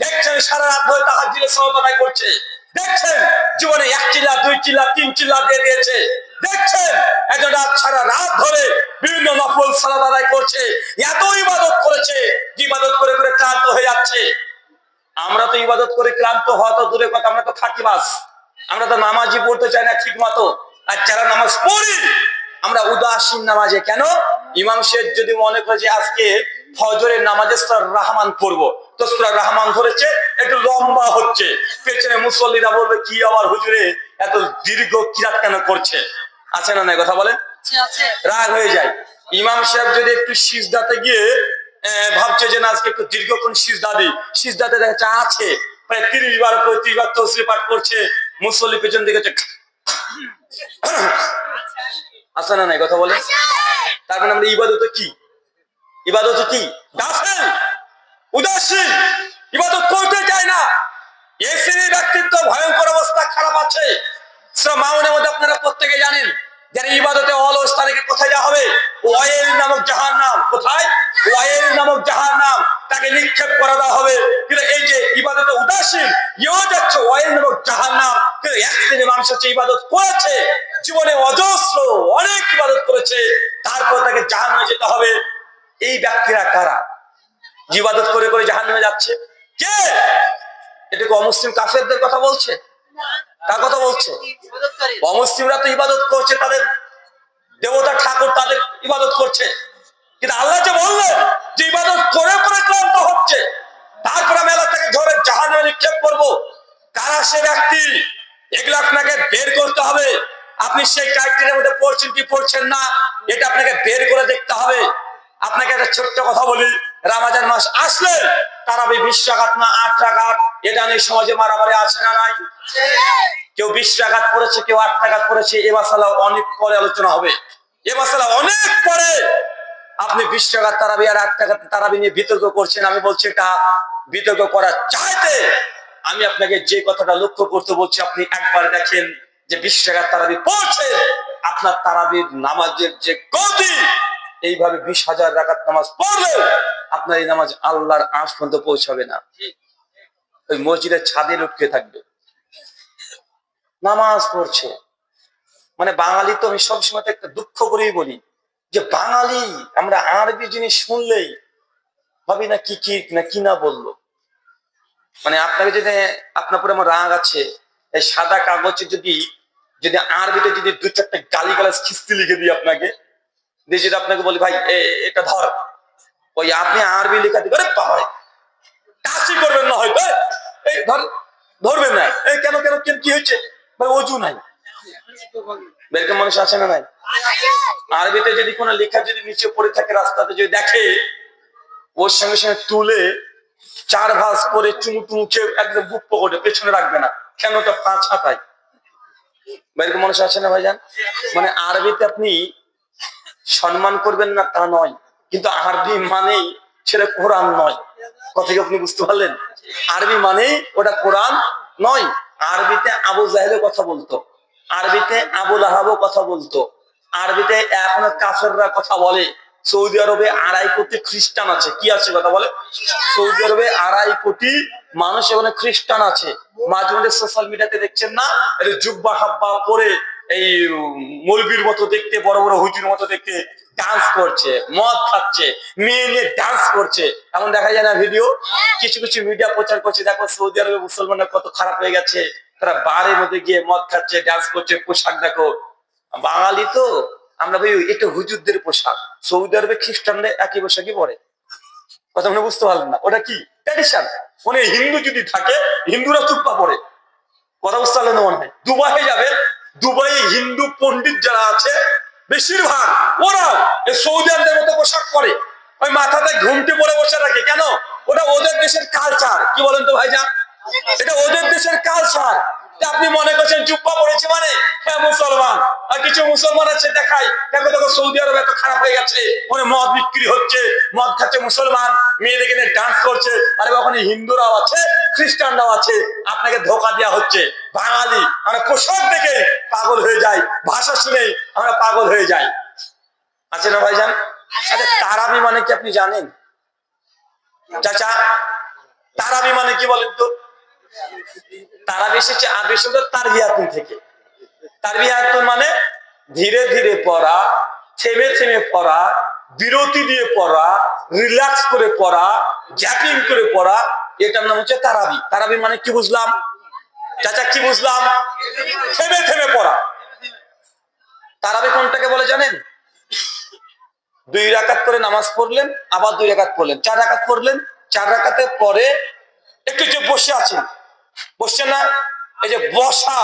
Speaker 1: দেখছেন সারা রাত ধরে তাহাজ্জুদের সালাত আদায় করছে, দেখছেন জীবনে 1 চিল্লা 2 চিল্লা 3 চিল্লা দিয়ে দিয়েছে, দেখছেন একজন রাত সারা রাত ধরে বিভিন্ন নফল সালাত আদায় করছে, এত ইবাদত করেছে, ইবাদত করে করে ক্লান্ত হয়ে যাচ্ছে। আমরা তো ইবাদত করে ক্লান্ত হওয়া তো দূরের কথা, আমরা তো থাকি বাস, আমরা তো নামাজই পড়তে চাই না ঠিক মতো। আর যারা নামাজ পড়ি আমরা উদাসীন নামাজে। কেন? ইমাম সাহেব যদি মনে করে যে আজকে ফজরের নামাজে সূরা রহমান পড়বো, তো সূরা রহমান ধরেছে একটু লম্বা হচ্ছে, পেছনে মুসল্লিরা বলবে কি আবার হুজুরে এত দীর্ঘ কিরাত কেন করছে? আছে না নাই কথা বলেন? রাগ হয়ে যায়। ইমাম সাহেব যদি একটু সিজদাতে গিয়ে ভাবছে যে না আজকে একটু দীর্ঘক্ষণ সিজদা দিই, সিজদাতে দেখা যাচ্ছে আছে প্রায় 30 বার 35 বার তাসবিহ পাঠ করছে, মুসল্লি পেছন দিকে আছে না নাই কথা বলে? তার মানে আমরা ইবাদত কি? ইবাদত কি? গাফেল, উদাসীন, ইবাদত করতে চায় না। এই শ্রেণীর ব্যক্তিত্ব ভয়ঙ্কর অবস্থা, খারাপ আছে। সূরা মাউনের মধ্যে আপনারা প্রত্যেকে জানেন যারা ইবাদতে অলস তাদেরকে কোথায় যাওয়া হবে? ওয়াইল নামক জাহান্নাম। কোথায়? ওয়াইল নামক জাহান্নাম, তাকে নিক্ষেপ করা দেওয়া হবে। কিন্তু এই যে ইবাদতে উদাসীন, ইও যাচ্ছে ওয়াইল নামক জাহান্নাম। কিন্তু এক শ্রেণীর মানুষ হচ্ছে ইবাদত করেছে, জীবনে অজস্র অনেক ইবাদত করেছে, তারপর তাকে জাহান্নামে যেতে হবে। এই ব্যক্তিরা কারা? ইবাদত করে করে জাহান্নামে যাচ্ছে কে? এটা কি অমুসলিম কাফেরদের কথা বলছে? কার কথা বলছে? অমুসলিমরা তো ইবাদত করছে, তাদের দেবতা ঠাকুর তাদের ইবাদত করছে। কিন্তু আল্লাহ যে বললেন যে ইবাদত করে করে ক্লান্ত হচ্ছে, তারপরে আমি আল্লাহ তাকে ধরে জাহান্নামে নিক্ষেপ করবো। কারা সে ব্যক্তি? এগুলো আপনাকে বের করতে হবে। আপনি সেই ক্রাইটেরিয়ার মধ্যে পড়ছেন কি পড়ছেন না, এটা আপনাকে বের করে দেখতে হবে। আপনাকে একটা ছোট্ট কথা বলি, রমজান মাস আসলে তারাবি 20 রাকাত না 8 রাকাত, এটা নিয়ে সমাজে মারামারি আছে না নাই? কেউ 20 রাকাত পড়েছে, কেউ 8 রাকাত পড়েছে। এ মাসালা অনেক পরে আলোচনা হবে, এ মাসালা অনেক পরে। আপনি 20 রাকাত তারাবি আর 8 রাকাত তারাবি নিয়ে বিতর্ক করছেন। আমি বলছি এটা বিতর্ক করার চাইতে আমি আপনাকে যে কথাটা লক্ষ্য করতে বলছি, আপনি একবার দেখেন যে 20 রাকাত তারাবি পড়ছে, আপনার তারাবির নামাজের যে গতি, এইভাবে 20,000 রাকাত নামাজ পড়লেও আপনার এই নামাজ আল্লাহর আরশ পর্যন্ত পৌঁছাবে না। ওই মসজিদের ছাদে লটকে থাকবে। নামাজ পড়ছে মানে বাঙালি তো, আমি সবসময় একটা দুঃখ করেই বলি যে বাঙালি আমরা আরবি জিনিস শুনলেই ভাবি না কি কি না কি না বললো। মানে আপনাকে যদি, আপনার পরে আমার রাগ আছে, এই সাদা কাগজে যদি যদি আরবিতে যদি 2-4টা গালিগালাজ খিস্তি লিখে দিই আপনাকে, দিয়ে যদি আপনাকে বলি ভাই এটা ধর, ওই আপনি আরবি লেখা দিবেন, বাবা টাচই করবেন না, হয়তো এই ধরবেন না। এই কেন কেন কেন কি হয়েছে ভাই? অজু নাই। বেরকম মানুষ আছে না নাই? আরবিতে যদি কোনো লেখা যদি নিচে পড়ে থাকে, রাস্তাতে যদি দেখে, ওর সঙ্গে সঙ্গে তুলে 4 ভাঁজ করে চুমু টুমু খেয়ে একদম বুক পকেটে পেছনে রাখবে না। কেন? ওটা 5 হাতায়। বেরকম মানুষ আছে না ভাইজান? মানে আরবিতে আপনি সম্মান করবেন না তা নয়, কিন্তু আরবি মানেই সেটা কোরআন নয়। কথা কি আপনি বুঝতে পারলেন? আরবি মানেই ওটা কোরআন নয়। আরবিতে আবু জাহেলের কথা বলতো, আরবিতে আবু লাহাবও কথা বলতো, আরবিতে এখনো কাফেররা কথা বলে। সৌদি আরবে 2.5 কোটি খ্রিস্টান আছে। কি আছে কথা বলে? সৌদি আরবে 2.5 কোটি মানুষ এখানে খ্রিস্টান আছে। মাঝে মধ্যে সোশ্যাল মিডিয়াতে দেখছেন না, জুব্বা হাব্বা পরে এই মৌলবীর মতো দেখতে, বড় বড় হুজুর মতো দেখতে ডান্স করছে, মদ খাচ্ছে, মেয়ে নিয়ে ডান্স করছে, এমন দেখা যায় না ভিডিও? কিছু কিছু মিডিয়া প্রচার করছে, দেখো সৌদি আরবে মুসলমানরা কত খারাপ হয়ে গেছে, তারা বারের মধ্যে গিয়ে মদ খাচ্ছে, ডান্স করছে, পোশাক দেখো। বাঙালি তো আমরা ভাই, এটা হুজুরদের পোশাক। সৌদি আরবে খ্রিস্টানরা একই পোশাকই পরে। কথা মনে বুঝতে পারলেন না? ওটা কি ট্র্যাডিশন। মানে হিন্দু যদি থাকে, হিন্দুরা চুপ্পা পরে। কথা বুঝতে পারলেন না? মনে হয় দুবাইয়ে যাবে, দুবাই হিন্দু পন্ডিত যারা আছে বেশিরভাগ ওরা এই সৌদি আরবের মতো পোশাক পরে, ওই মাথাতে ঘুমটি পরে বসে রাখে। কেন? ওটা ওদের দেশের কালচার। কি বলেন তো ভাইজান? এটা ওদের দেশের কালচার। আপনি মনে করছেন জুব্বা পড়েছে মানে হ্যাঁ মুসলমান। আর কিছু মুসলমান আছে দেখাই, দেখো দেখো সৌদি আরব এত খারাপ হয়ে গেছে, ওখানে মদ বিক্রি হচ্ছে, মদ খাচ্ছে মুসলমান, মেয়েদেরকে নিয়ে ডান্স করছে। আরে ওখানে হিন্দুরাও আছে, খ্রিস্টানরাও আছে, আপনাকে ধোকা দেওয়া হচ্ছে। বাঙালি আমরা পোশাক দেখে পাগল হয়ে যাই, ভাষা শুনে আমরা পাগল হয়ে যাই। আছে না ভাইজান? আচ্ছা তারাবি মানে কি আপনি জানেন? চাচা তারাবি মানে কি বলেন তো? তারাবি এসেছে আরবি শব্দ তারবিয়াতুন থেকে। তারবিয়াতুন মানে ধীরে ধীরে পড়া, থেমে থেমে পড়া, বিরতি দিয়ে পড়া, রিল্যাক্স করে পড়া, জ্যাপিং করে পড়া, এটার নাম হচ্ছে তারাবি। তারাবি মানে কি বুঝলাম চাচা, কি বুঝলাম? থেমে থেমে পড়া। তারাবি কোনটাকে বলে জানেন? 2 রাকাত করে নামাজ পড়লেন, আবার 2 রাকাত পড়লেন, 4 রাকাত পড়লেন, 4 রাকাতের পরে একটু যে বসে আছেন, বসছেন না, এই যে বসা,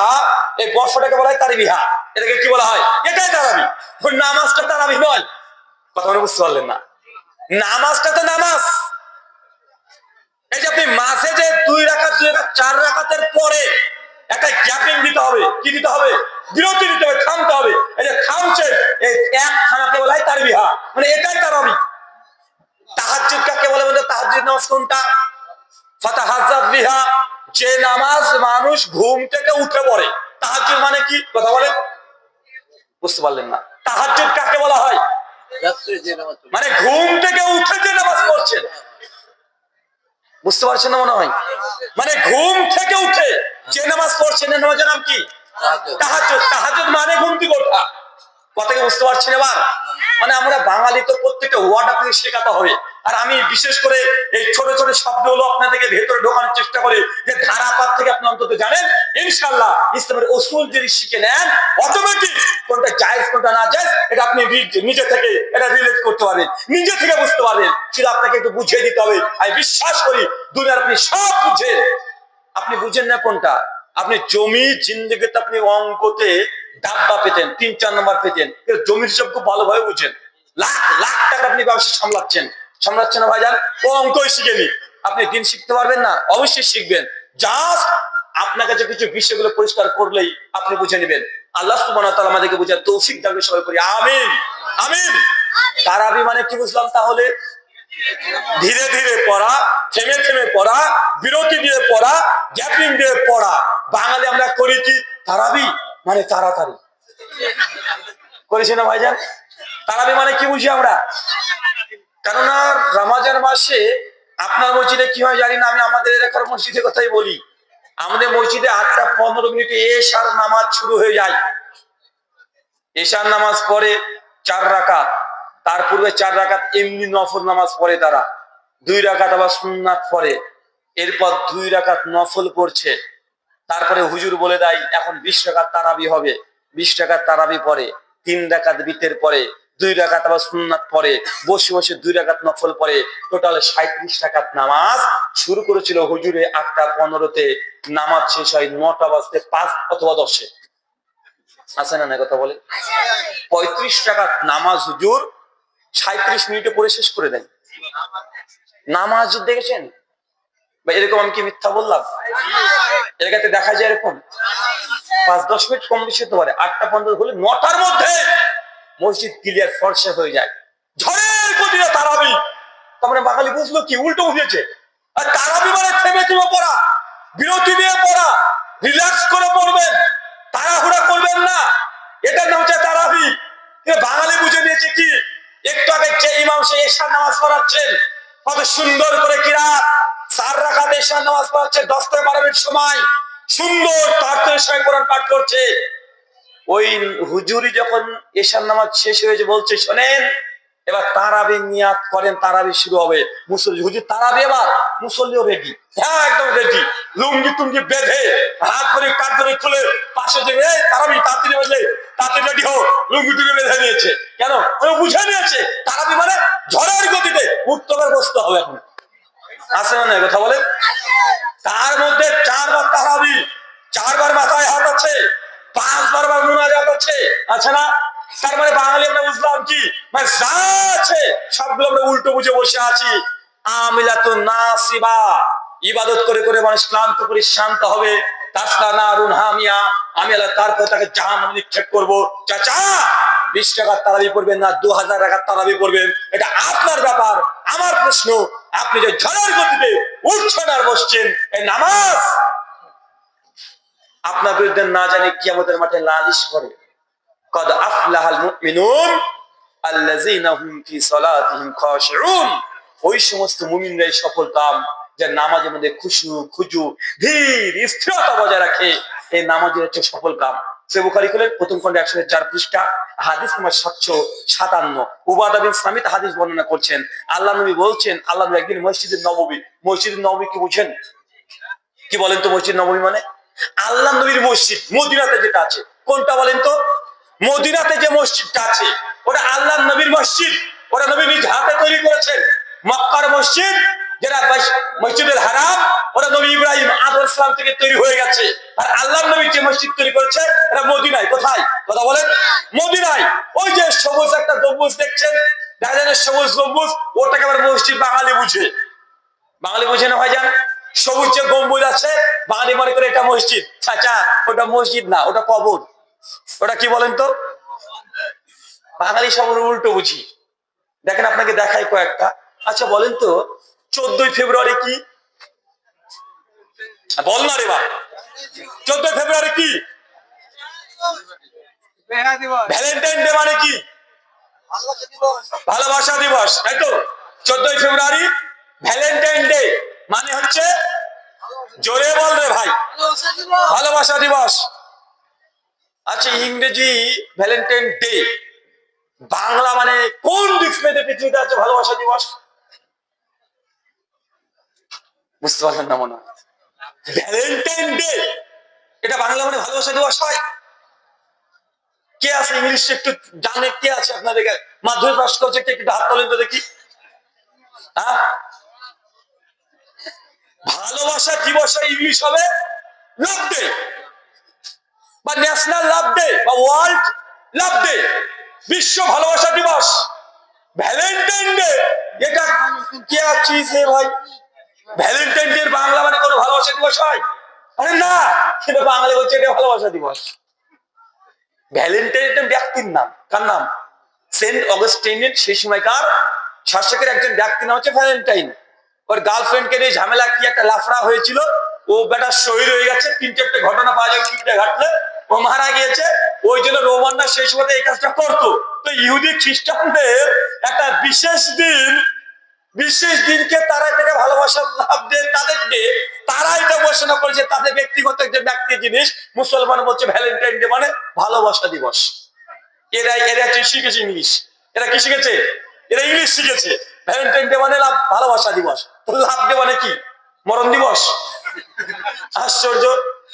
Speaker 1: এই বসাটাকে বলা হয় তারাবিহা। এটাকে কি বলা হয়? এটাই তারাবি। নামাজটা তারাবি নয়। কথা মনে বুঝতে পারলেন না? নামাজটা তো নামাজ। এই যে আপনি মাঝে যে 2 রাকাত 2 রাকাত 4 রাকাতের পরে একটা গ্যাপিং দিতে হবে। কি দিতে হবে? বিরতি দিতে হবে, থামতে হবে। এই যে থামছে, এই এক থামাকে বলা হয় তারাবিহা, মানে এটাই তারাবি। তাহাজ্জুদ কাকে বলে? বলতে তাহাজ্জুদ নামাজ কোনটা? ফাতাহাজ্জাত বিহা, যে নামাজ মানুষ ঘুম থেকে উঠে পড়ে। তাহাজ্জুদ মানে কি? কথা বলেন, বুঝতে পারলেন না? তাহাজ্জুদ কাকে বলা হয়? মানে ঘুম থেকে উঠে যে নামাজ পড়ছেন। বুঝতে পারছেন না মনে হয়? মানে ঘুম থেকে উঠে যে নামাজ পড়ছেন, এর নামাজের নাম কি? তাহাজ্জুদ। তাহাজ্জুদ মানে ঘুম থেকে ওঠা। কথা কি বুঝতে পারছেন এবার? মানে আমরা বাঙালি তো প্রত্যেকটা ওয়ার্ড আপনাকে শেখাতে হবে। আর আমি বিশেষ করে এই ছোট ছোট শব্দগুলো আপনাদেরকে ভেতরে ঢোকানোর চেষ্টা করি, যে ধারাপাত থেকে আপনি অন্তত জানেন। ইনশাআল্লাহ ইসলামের উসুল যদি শিখে নেন, অটোমেটিক কোনটা জায়েজ কোনটা না জায়েজ এটা আপনি নিজে থেকে এটা রিলেট করতে পারবেন, নিজে থেকে বুঝতে পারবেন। শুধু আপনাকে একটু বুঝিয়ে দিতে হবে। আমি বিশ্বাস করি দুনিয়ার আপনি সব বুঝেন। আপনি বুঝেন না কোনটা? আপনি জমি জিন্দেগিতে আপনি অঙ্কতে ডাব্বা পেতেন, 3-4 নম্বর পেতেন, জমির হিসাব খুব ভালোভাবে বুঝেন। লাখ লাখ টাকা আপনি ব্যবসা সামলাচ্ছেন না ভাইজান? ও অঙ্কই শিখেনি। আপনি দিন শিখতে পারবেন না? অবশ্যই শিখবেন। জাস্ট আপনার কাছে কিছু বিষয়গুলো পরিষ্কার করলেই আপনি বুঝে নেবেন। আল্লাহ সুবহানাহু ওয়া তাআলা আমাদেরকে বুঝার তৌফিক দান করুন। সবাই করি আমিন আমিন। তারাবি মানে কি বুঝলাম তাহলে? ধীরে ধীরে পড়া, থেমে থেমে পড়া, বিরতি দিয়ে পড়া, গ্যাপিং দিয়ে পড়া। বাঙালি আমরা করি কি? তারাবি মানে তাড়াতাড়ি। করেছি না ভাইজান? তারাবি মানে কি বুঝি আমরা? কেননা রমজান মাসে আপনার মসজিদে কি হয় জানি না, আমি আমাদের এলাকার মসজিদের কথাই বলি। আমাদের মসজিদে 8টা 15 মিনিটে এশার নামাজ শুরু হয়ে যায়। এশার নামাজ পড়ে 4 রাকাত, তার পূর্বে 4 রাকাত এমনি নফল নামাজ পড়ে তারা, 2 রাকাত আবার সুন্নাত পড়ে, এরপর 2 রাকাত নফল পড়ছে। তারপরে হুজুর বলে দেয় এখন 20 রাকাত তারাবি হবে। 20 রাকাত তারাবি পড়ে, 3 রাকাত বিতের পরে, 2 রাকাত আবার সুন্নাত পড়ে, বসে বসে 2 রাকাত নফল পড়ে। টোটাল 37 রাকাত নামাজ শুরু করেছিল হুজুরে 8টা 15-তে। নামাজ শেষ হয় 9টা বাজতে 5 অথবা 10-এ। আছে না কথা বলে? 35 রাকাত নামাজ হুজুর 37 মিনিটে পড়ে শেষ করে দেন। নামাজ দেখেছেন? এরকম আমি কি মিথ্যা বললাম? এলাকাতে দেখা যায় এরকম 5-10 মিনিট কম বেশি হতে পারে। 8টা 15 হলে 9টার মধ্যে মসজিদ ক্লিয়ার ফর্সা হয়ে যায়। ঝড়ের গতিতে তারাবি। তারপরে বাঙালি বুঝলো কি? উল্টো বুঝেছে। আর তারাবি মানে থেমে থেমে পড়া, বিরতি দিয়ে পড়া, রিল্যাক্স করে পড়বেন, তাড়াহুড়া করবেন না। এটার নাম হচ্ছে তারাবি। বাঙালি বুঝে নিয়েছে কি? একটু আগে যে ইমাম সে এশার নামাজ পড়াচ্ছেন, কত সুন্দর করে কিরাত 4 রাকাত এশার নামাজ পড়াচ্ছে, 10-12 মিনিট সময় সুন্দর তাড়াতাড়ি সময় কোরআন পাঠ করছে। ওই হুজুরি যখন এশার নামাজ শেষ হয়েছে বলছে শোনেন এবার তারাবি নিয়াত করেন, তারাবি শুরু হবে। মুসল্লি হুজুর তারাবি, এবার মুসল্লিও রেডি। হ্যাঁ একদম রেডি, লুঙ্গি টুঙ্গি বেঁধে হাত ধরে কাঁধ ধরে খুলে পাশে যে তারাবি তাড়াতাড়ি বাজলে তাড়াতাড়ি রেডি হোক, লুঙ্গি টুঙ্গি বেঁধে নিয়েছে। কেন? বুঝে নিয়েছে তারাবি মানে ঝড়ের গতিতে উত্তরের বসতে হবে। এখন আছে না কথা বলে? তার মধ্যে 4 বার তারাবি, 4 বার মাথায় হাত আছে, 5 বার মুনাজাত আছে, আছে না? তার মানে বাঙালি আমরা বুঝলাম কি? মানে যা আছে সবগুলো আমরা উল্টো বুঝে বসে আছি। আমিলাতুন নাসিবা, ইবাদত করে করে মানুষ ক্লান্ত পরিশ্রান্ত হবে। তাসলা নারুন হামিয়া, আমি আল্লাহ তারপর তাকে জাহান্নামে নিক্ষেপ করবো। চাচা 20 টাকার তারাবি পড়বেন না 2000 টাকার তারাবি পড়বেন, এটা আপনার ব্যাপার। আমার প্রশ্ন, আপনি যে ঝড়ের গতিতে উঠছেন আর বসছেন, এই নামাজ আপনার বিরুদ্ধে না জানি কিয়ামতের মাঠে নালিশ করে। কদ আফলাহাল মুমিনুন আল্লাযীনা হুম ফি সালাতিহিম খাশিউন। ওই সমস্ত মুমিনরাই সফল কাম যে নামাজের মধ্যে খুশু খুজু ধীর স্থিরতা বজায় রাখে। এই নামাজের হচ্ছে সফল কাম। সহিহ বুখারী খুলেন প্রথম খন্ড 104 পৃষ্ঠা, হাদিস নম্বর 757। উবাদা বিন সামিত হাদিস বর্ণনা করছেন, আল্লাহ নবী বলছেন, আল্লাহ নবী একদিন মসজিদে নববী কি বুঝেন? কি বলেন তো মসজিদ নববী মানে? আল্লাহ নবীর মসজিদ মদিনাতে যেটা আছে, কোনটা বলেন তো? মদিনাতে যে মসজিদটা আছে ওটা আল্লাহ নবীর মসজিদ, ওটা নবী নিজ হাতে তৈরি করেছেন। মক্কার মসজিদ যেটা মসজিদুল হারাম, ওটা নবী ইব্রাহিম আলাইহিস সালাম থেকে তৈরি হয়ে গেছে। আর আল্লাহ নবী যে মসজিদ তৈরি করেছে এটা মদিনায়। কোথায়? কথা বলেন। মদিনায়। ওই যে সবুজ একটা গম্বুজ দেখছেন, দেখা যায় সবুজ গম্বুজ, ওটাকে আবার মসজিদ বাঙালি বুঝে। বাঙালি বুঝে না ভাইজান? সবুজ যে গম্বুজ আছে বাঙালি মনে করে এটা মসজিদ। চাচা ওটা মসজিদ না, ওটা কবর। ওটা কি বলেন তো? বাঙালি সব উল্টো বুঝি। দেখেন আপনাকে দেখাই কয়েকটা। আচ্ছা বলেন তো 14ই ফেব্রুয়ারি কি? বল না রে বা। 14ই ফেব্রুয়ারি কি? ভ্যালেন্টাইন ডে মানে কি? ভালোবাসা দিবস, তাই তো? 14ই ফেব্রুয়ারি ভ্যালেন্টাইন ডে মানে হচ্ছে, জোরে বল রে ভাই, ভালোবাসা দিবস। আচ্ছা ইংরেজি ভ্যালেন্টাইন ডে, বাংলা মানে কোন ডিকশনারিতে পৃথিবীতে আছে ভালোবাসা দিবস? বুঝতে পারলেন না মনে হয়? ভ্যালেন্টাইন ডে এটা বাংলা মানে ভালোবাসা দিবস হয়? কে আছে ইংলিশ একটু জানে? কে আছে আপনাদের মাধ্যমিক পাস করছে? একটু হাত তোলেন তো দেখি। হ্যাঁ, ভালোবাসা দিবস ইংলিশ হবে লাভ ডে, বা ন্যাশনাল লাভ ডে, বা ওয়ার্ল্ড লাভ ডে, বিশ্ব ভালোবাসা দিবস। ভ্যালেন্টাইন ডে এটা কি চিজ হে ভাই? ভ্যালেন্টাইন ডে বাংলা মানে কোনো ভালোবাসা দিবস হয়? আরে না, সেটা বাঙালি বলছে এটা ভালোবাসা দিবস। ভ্যালেন্টাইন একটা ব্যক্তির নাম। কার নাম? সেন্ট অগাস্টিনের সেই সময়কার শাসকের একজন ব্যক্তির নাম হচ্ছে ভ্যালেন্টাইন। ওর গার্লফ্রেন্ডকে নিয়ে ঝামেলা, কি একটা লাফড়া হয়েছিল, ও বেটা শহীদ হয়ে গেছে। 3-4টে ঘটনা পাওয়া যায় টিভিতে ঘাটলে, ও মারা গিয়েছে। ওই জন্য রোমানরা সেই সময় এই কাজটা করতো। তো ইহুদি খ্রিস্টানদের একটা বিশেষ দিনকে তারা থেকে ভালোবাসা লাভ ডে তাদের ডে, তারা এটা ঘোষণা করেছে তাদের ব্যক্তিগত একটা ব্যক্তির জিনিস। মুসলমান বলছে ভ্যালেন্টাইন ডে মানে ভালোবাসা দিবস। এরা শিখেছে ইংলিশ। এরা কি শিখেছে? এরা ইংলিশ শিখেছে। ভ্যালেন্টাইন ডে মানে ভালোবাসা দিবস। লাভ ডে মানে কি? মরণ দিবস। আশ্চর্য।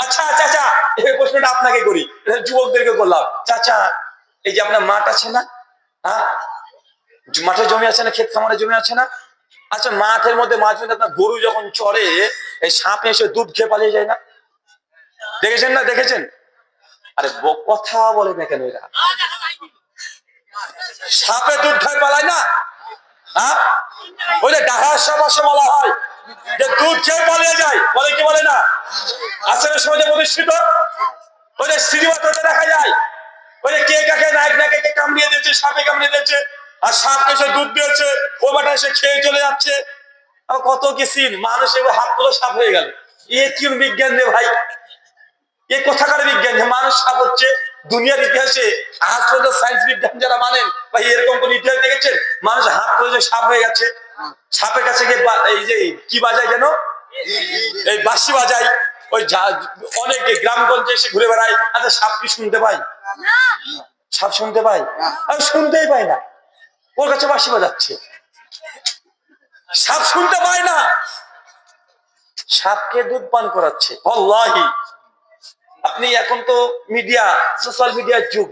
Speaker 1: আচ্ছা চাচা, এই প্রশ্নটা আপনাকে করি, যুবকদেরকে করলাম। চাচা এই যে আপনার মাঠ আছে না, হ্যাঁ মাঠে জমি আছে না, ক্ষেত খামারে জমি আছে না? আচ্ছা মাঠের মধ্যে মাঝে আপনার গরু যখন চড়ে, এই সাপ এসে দুধ খেয়ে পালিয়ে যায় না? দেখেছেন না? দেখেছেন? আরে কথা বলে না কেন এরা? সাপে দুধ খায় পালায় না? হ্যাঁ, ওই যে ডাহার সাপ আসে বলা হয় যে দুধ খেয়ে পালিয়ে যায়, বলে কি বলে না? আসলে সমাজে প্রতিষ্ঠিত। ওই যে সিনেমাতে দেখা যায়, ওই যে কে কাকে নায়ক নায়িকাকে কামড়িয়ে দিয়েছে, সাপে কামড়িয়ে দিয়েছে, আর সাপকে এসে দুধ দিয়েছে, ও বেটা এসে খেয়ে চলে যাচ্ছে। কত কি সিন, মানুষ এবার হাত তুলে সাপ হয়ে গেল। এ কি বিজ্ঞান রে ভাই? এ কোথাকার বিজ্ঞান যে মানুষ সাপ হচ্ছে? দুনিয়ার ইতিহাসে আজ পর্যন্ত সায়েন্স বিজ্ঞান যারা মানেন ভাই, এরকম কোন ইতিহাস দেখেছেন মানুষ হাত তুলে সাপ হয়ে গেছে? সাপের কাছে গিয়ে এই যে কি বাজায় যেন, এই বাঁশি বাজায়, ওই অনেকে গ্রামগঞ্জে এসে ঘুরে বেড়ায়। আচ্ছা সাপ কি শুনতে পাই? সাপ শুনতে পাই? আমি শুনতেই পাই না, ওর কাছে বাঁশি বাজাচ্ছে। সাপ শুনতে পায় না, সাপকে দুধ পান করাচ্ছে। আল্লাহি, আপনি এখন তো মিডিয়া, সোশ্যাল মিডিয়ার যুগ,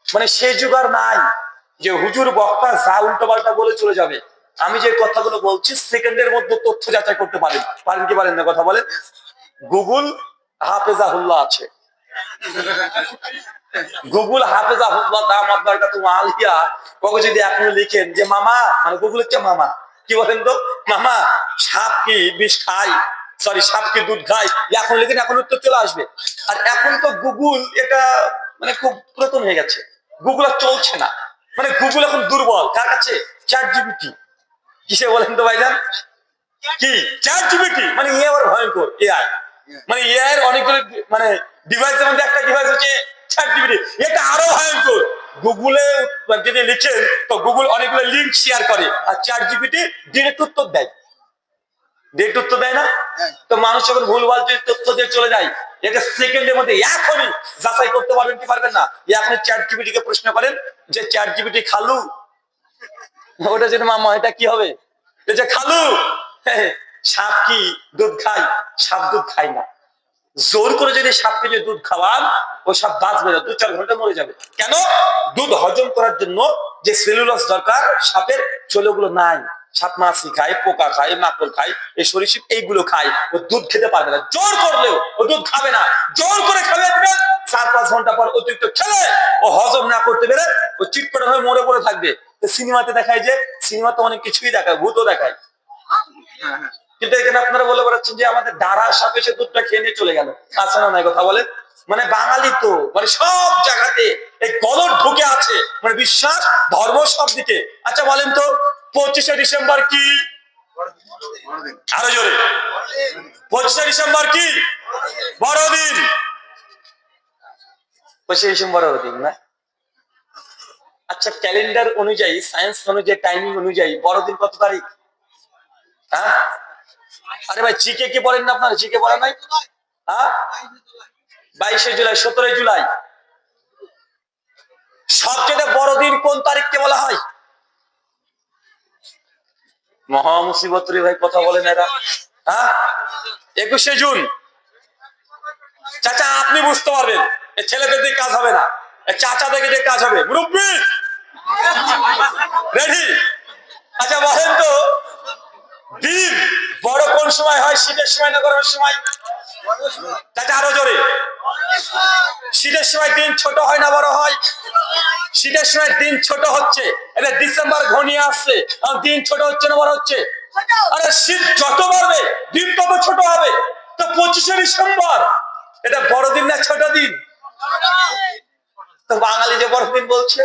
Speaker 1: মানে সেই যুগ আর নাই যে হুজুর বক্তা যা উল্টো পাল্টা বলে চলে যাবে। আমি যে কথাগুলো বলছি সেকেন্ডের মধ্যে তথ্য যাচাই করতে পারেন কি পারেন না? কথা বলেন। গুগল হাফেজাহুল্লাহ আছে, গুগল হাফেজাহুল্লাহ দামাত বারাকাতুহু আলিয়া, ওকে যদি আপনি লিখেন যে মামা, মানে গুগল হচ্ছে মামা, কি বলেন তো মামা, সাপ কি বিষ খায়, সরি সাপ কি দুধ খায়, এখন লিখেন, এখন উত্তর চলে আসবে। আর এখন তো গুগল এটা মানে খুব পুরাতন হয়ে গেছে, গুগল আর চলছে না। মানে গুগল এখন দুর্বল। কার কাছে? Chat GPT. কিসে বলেন তো ভাইজান? কি চ্যাট জিপিটি মানে এ আবার ভয়ঙ্কর এআই, মানে এআই এর অনেকগুলো মানে ডিভাইসের মধ্যে একটা ডিভাইস হচ্ছে চ্যাট জিপিটি। এটা আরো ভয়ঙ্কর। গুগলে যদি লিখেন তো গুগল অনেকগুলো লিঙ্ক শেয়ার করে, আর চ্যাট জিপিটি ডিরেক্ট উত্তর দেয়। ডিরেক্ট উত্তর দেয় না? তো মানুষ যখন ভুলভাল তথ্য দিয়ে চলে যায়, এটা সেকেন্ডের মধ্যে এখনই যাচাই করতে পারবেন কি পারবেন না? আপনি চ্যাট জিপিটি কে প্রশ্ন করেন যে চ্যাট জিপিটি খালু, ওটা যেটা মামা এটা কি হবে? এই যে খালু, সাপ কি দুধ খায়? সাপ দুধ খায় না। জোর করে যদি সাপকে যদি দুধ খাওয়ান, ও সাপ বাঁচবে না, 2-4 ঘন্টা মরে যাবে। কেন? দুধ হজম করার জন্য যে সেলুলোজ দরকার সাপের, সেগুলো নাই। সাপ মাছি খায়, পোকা খায়, মাকড় খায়, এই সরীসৃপ এইগুলো খায়। ও দুধ খেতে পারবে না, জোর করলেও ও দুধ খাবে না। জোর করে খাবে 4-5 ঘন্টা পর অতিরিক্ত খেলে ও হজম না করতে পেরে ও চিটপটা হয়ে মরে পড়ে থাকবে। সিনেমাতে দেখায় যে, সিনেমাতে অনেক কিছুই দেখায়, ভূতও দেখায়। কিন্তু এখানে আপনারা বলে বেড়াচ্ছেন যে আমাদের দ্বারা সাপ এসে দুধটা খেয়ে নিয়ে চলে গেল। আছে না নাই কথা বলেন? মানে বাঙালি তো মানে সব জায়গাতে এই গলদ ঢুকে আছে, মানে বিশ্বাস ধর্ম সব দিকে। আচ্ছা বলেন তো, 25শে ডিসেম্বর কি? আরো জোরে, 25শে ডিসেম্বর কি? বড়দিন। 25শে ডিসেম্বর বড়দিন না? আচ্ছা ক্যালেন্ডার অনুযায়ী, সায়েন্স অনুযায়ী, টাইমিং অনুযায়ী বড়দিন কত তারিখ? হ্যাঁ, আরে ভাই জিকে কি পড়েন না আপনারা? জিকে পড়া নাই? হ্যাঁ, 22শে জুলাই, 17 জুলাই। সবচেয়ে বড়দিন কোন তারিখকে বলা হয়? মহা মুসিবত রে ভাই, কথা বলেন এরা। হ্যাঁ, 21শে জুন। চাচা আপনি বুঝতে পারবেন, ছেলেদের দিয়ে কাজ হবে না, চাচাদেরকে দিয়ে কাজ হবে। মুরব্বি রেডি? আচ্ছা বলেন তো, দিন বড় কোন সময় হয়? শীতের সময় না গরমের সময়? চাচা আরো জোরে। শীতের সময় দিন ছোট হয় না বড় হয়? শীতের সময় দিন ছোট হচ্ছে, এটা ডিসেম্বর ঘনিয়ে আসছে, দিন ছোট হচ্ছে না বড় হচ্ছে? আরে শীত যত বাড়বে দিন তত ছোট হবে। তো 25শে ডিসেম্বর এটা বড়দিন না ছোট দিন? তো বাঙালি যে বড়দিন বলছে,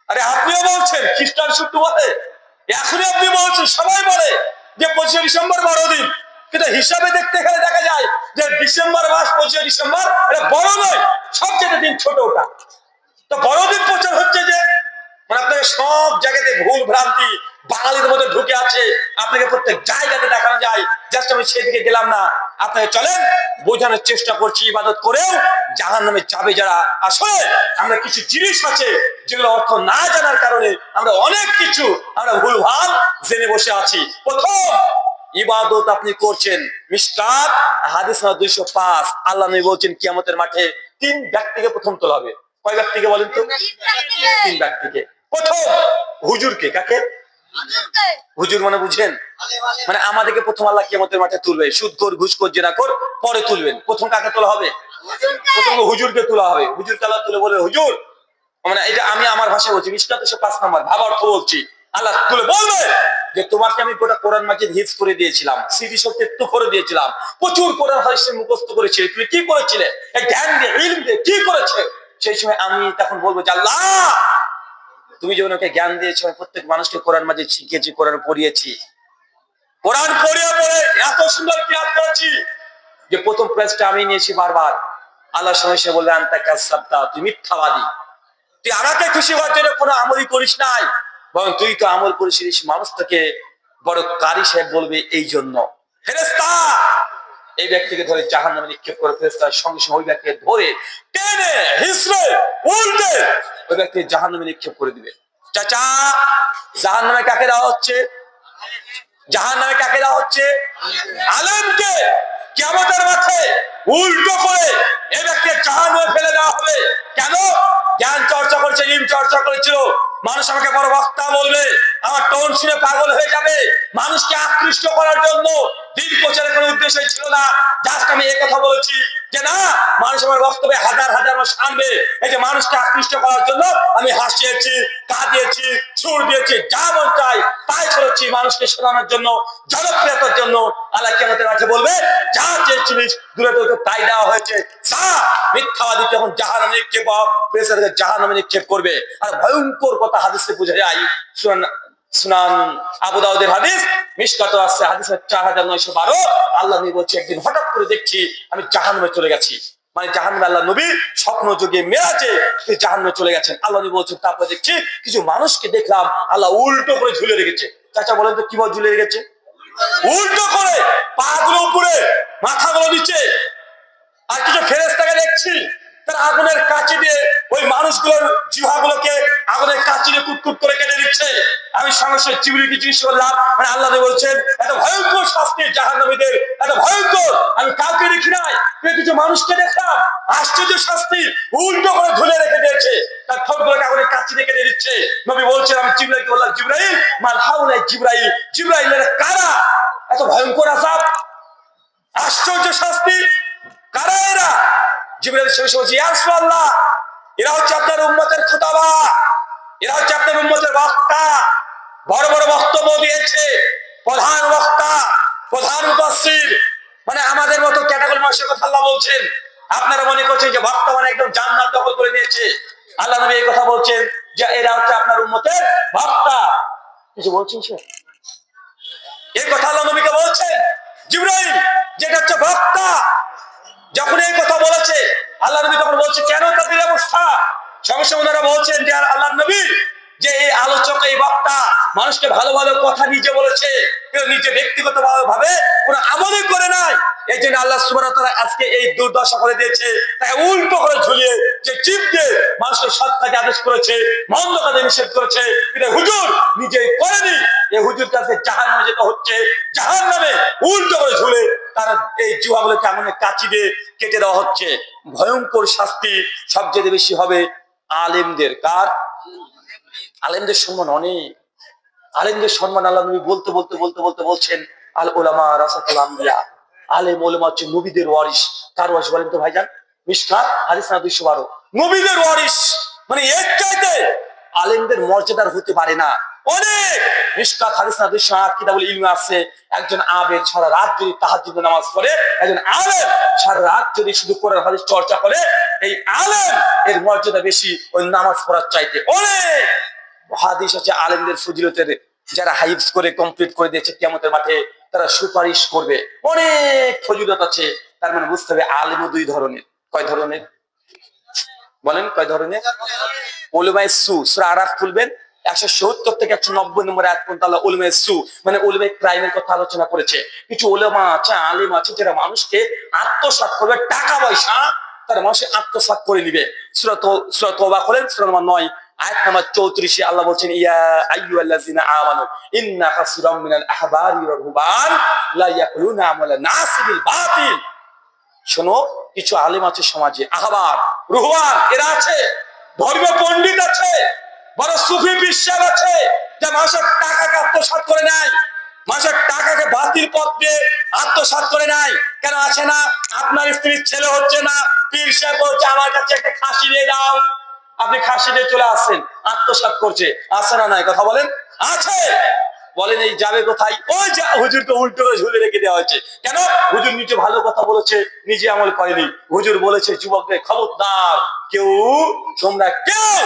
Speaker 1: আরে আপনিও বলছেন, খ্রিস্টান শুদ্ধ বলে, এখনই আপনি বলছেন, সবাই বলে যে 25শে ডিসেম্বর বড়দিন। কিন্তু হিসাবে দেখতে গেলে দেখা যায় যে ডিসেম্বর মাস 25শে ডিসেম্বর এটা বড় নয়, সবচেয়ে দিন ছোট ওটা। তো বড়দিন প্রচার হচ্ছে যে, মানে আপনাকে সব জায়গাতে ভুল ভ্রান্তি বাঙালিদের মধ্যে ঢুকে আছে, আপনাকে প্রত্যেক জায়গাতে দেখানো যায়। জাস্ট আমি সেদিকে গেলাম না, আপনাকে চলেন বোঝানোর চেষ্টা করছি। ইবাদত করেও জাহান্নামে যাবে যারা। আসলে আমরা কিছু জিনিস আছে যেগুলো অর্থ না জানার কারণে আমরা অনেক কিছু আমরা ভুলভাল জেনে বসে আছি। প্রথম, ইবাদত আপনি করছেন, মিশকাত হাদিস 205, আল্লাহ নবী বলছেন কিয়ামতের মাঠে 3 ব্যক্তিকে প্রথম তোলা হবে। কয় ব্যক্তিকে বলেন তো? 3 ব্যক্তিকে। প্রথম হুজুরকে। কাকে? হুজুর মানে বুঝেন? মানে আমাদেরকে প্রথম আল্লাহ কিয়ামতের মাঠে তুলবে। সুদখোর, ঘুষখোর, জেনাখোর পরে তুলবেন। প্রথম কাকে তোলা হবে? প্রথম হুজুরকে তোলা হবে। হুজুরকে আল্লাহ তুলে বলে, হুজুর, মানে এটা আমি আমার ভাষায় বলছি, মিশকাত 5 নম্বর ভাবা অর্থ বলছি। আল্লাহ তুলে বলবে যে তোমাকে আমি গোটা কোরআন মাজিদ হিফজ করে দিয়েছিলাম, স্মৃতি শক্তি একটু করে দিয়েছিলাম, প্রচুর কোরআন হাদিস মুখস্থ করেছিলে, তুমি কি করেছিলে? এই জ্ঞান দিয়ে, ইলম দিয়ে কি করেছে? সেই সময় আমি তখন বলবো যে আল্লাহ, তুমি যেমন ওকে জ্ঞান দিয়েছো, আমি প্রত্যেক মানুষকে কোরআন মাজিদ শিখিয়েছি, কোরআন পড়িয়েছি, কোরআন পড়িয়ে পড়ে এত সুন্দর কিয়াত করেছি যে প্রথম প্রেসটা আমি নিয়েছি বারবার। আল্লাহ সমস্যা বললে আনতা কাযাবতা, তুই মিথ্যাবাদী, তুই আমাকে খুশি হওয়ার জন্য কোনো আমলই করিস নাই, বরং তুই তো আমল করেছিস মানুষ তোকে বড় কারি সাহেব বলবে এই জন্য। ফেরেশতা এই ব্যক্তিকে ধরে জাহান্নামে নিক্ষেপ করে, ফেরেশতার সঙ্গে সঙ্গে ওই ব্যক্তিকে ধরে টেনে হিসড়ে উল্টে ওই ব্যক্তি জাহান্নামে নিক্ষেপ করে দিবে। চাচা জাহান্নামে কাকে দেওয়া হচ্ছে? জাহান্নামে কাকে দেওয়া হচ্ছে? আলেমকে। কিয়ামতের মাঠে উল্টো করে এই ব্যক্তিকে জাহান্নামে ফেলে দেওয়া হবে। কেন? জ্ঞান চর্চা করছে, ইলম চর্চা করেছিল, মানুষ আমাকে বড় বক্তা বলবে, আমার টোন শুনে পাগল হয়ে যাবে, মানুষকে আকৃষ্ট করার জন্য দিন প্রচারের কোনো উদ্দেশ্য ছিল না। জাস্ট আমি এই কথা বলেছি যে না, মানুষ আমার বক্তব্যে হাজার হাজার মানুষ আনবে, এই যে মানুষকে আকৃষ্ট করার জন্য আমি হাসিয়েছি, কাঁদিয়েছি, সুর দিয়েছি, যা মন চাই তাই করেছি, মানুষকে শোনানোর জন্য, জনপ্রিয়তার জন্য। আল্লাহ কিয়ামতের মাঠে বলবে যা চেয়েছিলিস দূরে তোকে তাই দেওয়া হয়েছে, যা। মিথ্যাবাদী যখন জাহান্নামে নিক্ষেপ, প্রেসারকে জাহান্নামে নিক্ষেপ করবে। আর ভয়ঙ্কর কথা হাদিসে বোঝা যায়, সুনান আবু দাউদের হাদিস, মিশকাতে আছে হাদিস 4912। আল্লাহ নবী বলছে একদিন হঠাৎ করে দেখছি আমি জাহান্নামে চলে গেছি। মানে জাহান্নামে আল্লাহ নবী স্বপ্ন যোগে মেরাজে জাহান্নামে চলে গেছেন। আল্লাহ নবী বলছেন তারপরে দেখছি কিছু মানুষকে দেখলাম আল্লাহ উল্টো করে ঝুলে রেখেছে। চাচা বলেন তো কিভাবে ঝুলে রেখেছে? উল্টো করে, পা গুলো উপরে, মাথাগুলো নিচে। আর কিছু ফেরেশতাকে দেখছি তারা আগুনের কাঁচি দিয়ে ওই মানুষগুলোর জিহ্বাগুলোকে আগুনের কাঁচি দিয়ে কুটকুট করে কেটে দিচ্ছে। আমি সঙ্গে সঙ্গে জিবরিলকে জিজ্ঞেস করলাম, মানে আল্লাহ বলছেন এত ভয়ঙ্কর শাস্তি জাহান্নামীদের, এত ভয়ঙ্কর আমি কাউকে দেখি নাই, তুই কিছু মানুষকে দেখলাম, আশ্চর্য শাস্তি, উল্টো করে ঝুলে রেখে দিয়েছে, তার ঠোঁটগুলোকে আগুনের কাঁচি দিয়ে কেটে দিচ্ছে। নবী বলছেন, আমি জিবরাইলকে বললাম, জিবরাইল মাল হাউলাই জিবরাইল, জিবরাইলের কারা এত ভয়ঙ্কর আযাব, আশ্চর্য শাস্তি, কারা এরা? জিবরাইল শেষে বলছে, ইয়া রাসূলুল্লাহ, এরা হচ্ছে আপনার উম্মতের খুতাবা, এরা হচ্ছে আপনার উম্মতের বক্তা, বড় বড় বক্তব্য দিয়েছে, প্রধান বক্তা, প্রধান মুফাসসির, মানে আমাদের মতো ক্যাটাগরি মানুষের কথা আল্লাহ বলছেন। আপনারা মনে করছেন যে বক্তা মানে একদম জান্নাত দখল করে নিয়েছে। আল্লাহ নবী এই কথা বলছেন যে এরা হচ্ছে আপনার উম্মতের বক্তা। কিছু বলছেন স্যার? এই কথা আল্লাহ নবীকে বলছেন জিবরাইল, যেটা হচ্ছে বক্তা। যখন এই কথা বলেছে আল্লাহ নবী তখন বলছে, কেন তাদের অবস্থা? সঙ্গে সঙ্গে ওনারা বলছেন যে আল্লাহ নবী, যে এই আলোচক, এই বক্তা মানুষকে ভালো ভালো কথা নিজে বলেছে, কেউ নিজে ব্যক্তিগত ভাবে কোনো আমলই করে নাই। এই জন্য আল্লাহ সুবহানাহু ওয়া তাআলা আজকে এই দুর্দশা করে দিয়েছে, তাকে উল্টো করে ঝুলিয়ে যে চিপ দিয়ে মানুষকে সৎ কাজে আদেশ করেছে, মন্দ কাজে নিষেধ করেছে, এটা হুজুর নিজে করেনি। এই হুজুর কাছে জাহান্নামে যেতে হচ্ছে, জাহান্নামে উল্টো করে ঝুলে তার এই জিহ্বাগুলোকে আগুনের কাঁচি দিয়ে কেটে দেওয়া হচ্ছে। ভয়ঙ্কর শাস্তি সবচেয়ে বেশি হবে আলেমদের। কার? আলেমদের সম্মান অনেক। আলেমদের সম্মান আল্লাহ নবী বলতে বলতে বলতে বলতে বলছেন, আল উলামা রাসাতুল আম্বিয়া, আলেম ওলামা হচ্ছে নবীদের ওয়ারিস। কার ওয়ারিস বলেন তো ভাইজান? মিশকাত হাদিস না 212, নবীদের ওয়ারিস। মানে এর চাইতে আলেমদের মর্যাদার হতে পারে না। অনেক মিশকাত হাদিস না 208 কিতাবুল ইলম আছে, একজন আবেদ সারা রাত যদি তাহাজ্জুদ নামাজ পড়ে, একজন আলেম সারা রাত যদি শুধু কোরআন হাদিস চর্চা করে, এই আলেম এর মর্যাদা বেশি ওই নামাজ পড়ার চাইতে অনেক। হাদিস আছে আলেমদের ফজিলতের, যারা হাইফজ করে কমপ্লিট করে দিয়েছে কিয়ামতের মাঠে তারা সুপারিশ করবে, অনেক ফজিলত আছে। তার মানে বুঝতে হবে আলেমও দুই ধরনের। কয় ধরনের বলেন? কয় ধরনের? উলামায়ে সু, সূরা আরাফ খুলবেন, 170 থেকে 190 নম্বর আয়াত পর্যন্ত আল্লাহ উলামায়ে সু মানে উলামায়ে ক্রাইমের কথা আলোচনা করেছে। কিছু উলামা আছে, আলেম আছে, যারা মানুষকে আত্মসাৎ করবে, টাকা পয়সা তারা মানুষকে আত্মসাৎ করে নিবে। সূরা তাওবা খোলেন, সূরা নম্বর 9 আয়াত নাম্বার 34 আল্লাহ বলছেন, ইয়া আইয়ুহাল্লাযিনা আমানু ইন্না কাসীরাম মিনাল আহবারি ওয়ার রুহবান লা ইয়াকুলুনা আমালা নাসি বিল বাতিল। শোনো, কিছু আলেম আছে সমাজে, আহবার রুহবান এরা আছে, ধর্মীয় পণ্ডিত আছে, বড় সুফি বিশ্বাস আছে, যা মানুষের টাকাকে আত্মসাৎ করে নেয়, মানুষের টাকাকে বাতিল পথ দিয়ে আত্মসাৎ করে নেয়। কেন আছে না? আপনার স্ত্রীর ছেলে হচ্ছে না, পীর সাহেব বলছে আমার কাছে একটা খাসি দিয়ে দাও, আপনি খাসি দিয়ে চলে আসছেন, আত্মসাৎ করছে। আছে না নাই? কথা বলেন। আছে। বলেন এই যাবে কোথায়? ওই যা হুজুরকে উল্টো করে ঝুলে রেখে দেওয়া হয়েছে। কেন? হুজুর নিজে ভালো কথা বলেছে, নিজে আমল করেনি। হুজুর বলেছে যুবকদের খবরদার, কেউ তোমরা কেউ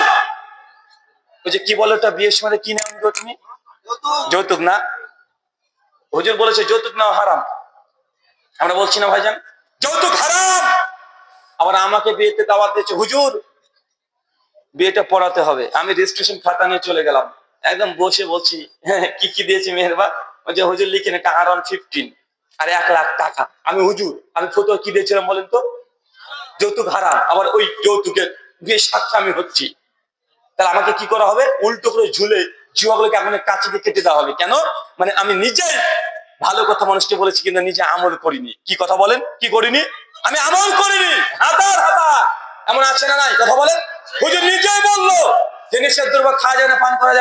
Speaker 1: ওই যে কি বলো ওটা বিয়ের সময় কি নাম গো তুমি? যৌতুক না? হুজুর বলেছে যৌতুক নেওয়া হারাম। আমরা বলছি না ভাইজান যৌতুক হারাম? আবার আমাকে বিয়েতে দাওয়াত দিয়েছে, হুজুর বিয়েটা পড়াতে হবে। আমি রেজিস্ট্রেশন খাতা নিয়ে চলে গেলাম, একদম বসে বলছি কি কি দিয়েছি মেহেরবা? ওই যে হুজুর লিখেন একটা R115 আর 1 লাখ টাকা। আমি হুজুর আমি ফটো কি দিয়েছিলাম বলেন তো? যৌতুক হারাম। আবার ওই যৌতুকের বিয়ের সাথে আমি হচ্ছি, তাহলে আমাকে কি করা হবে? উল্টো করে ঝুলে জিহ্বাগুলোকে আগুনের কাছে দিয়ে কেটে দেওয়া হবে। কেন? মানে আমি নিজেই ভালো কথা মানুষকে বলেছি কিন্তু নিজে আমল করিনি। কি কথা বলেন? কি করিনি? আমি আমল করিনি। হাজার হাজার এমন আছে না নাই? কথা বলেন। হুজুর নিজেই বললো যে নিষেধ দ্রব্য খাওয়া যায় না, পান করা যায়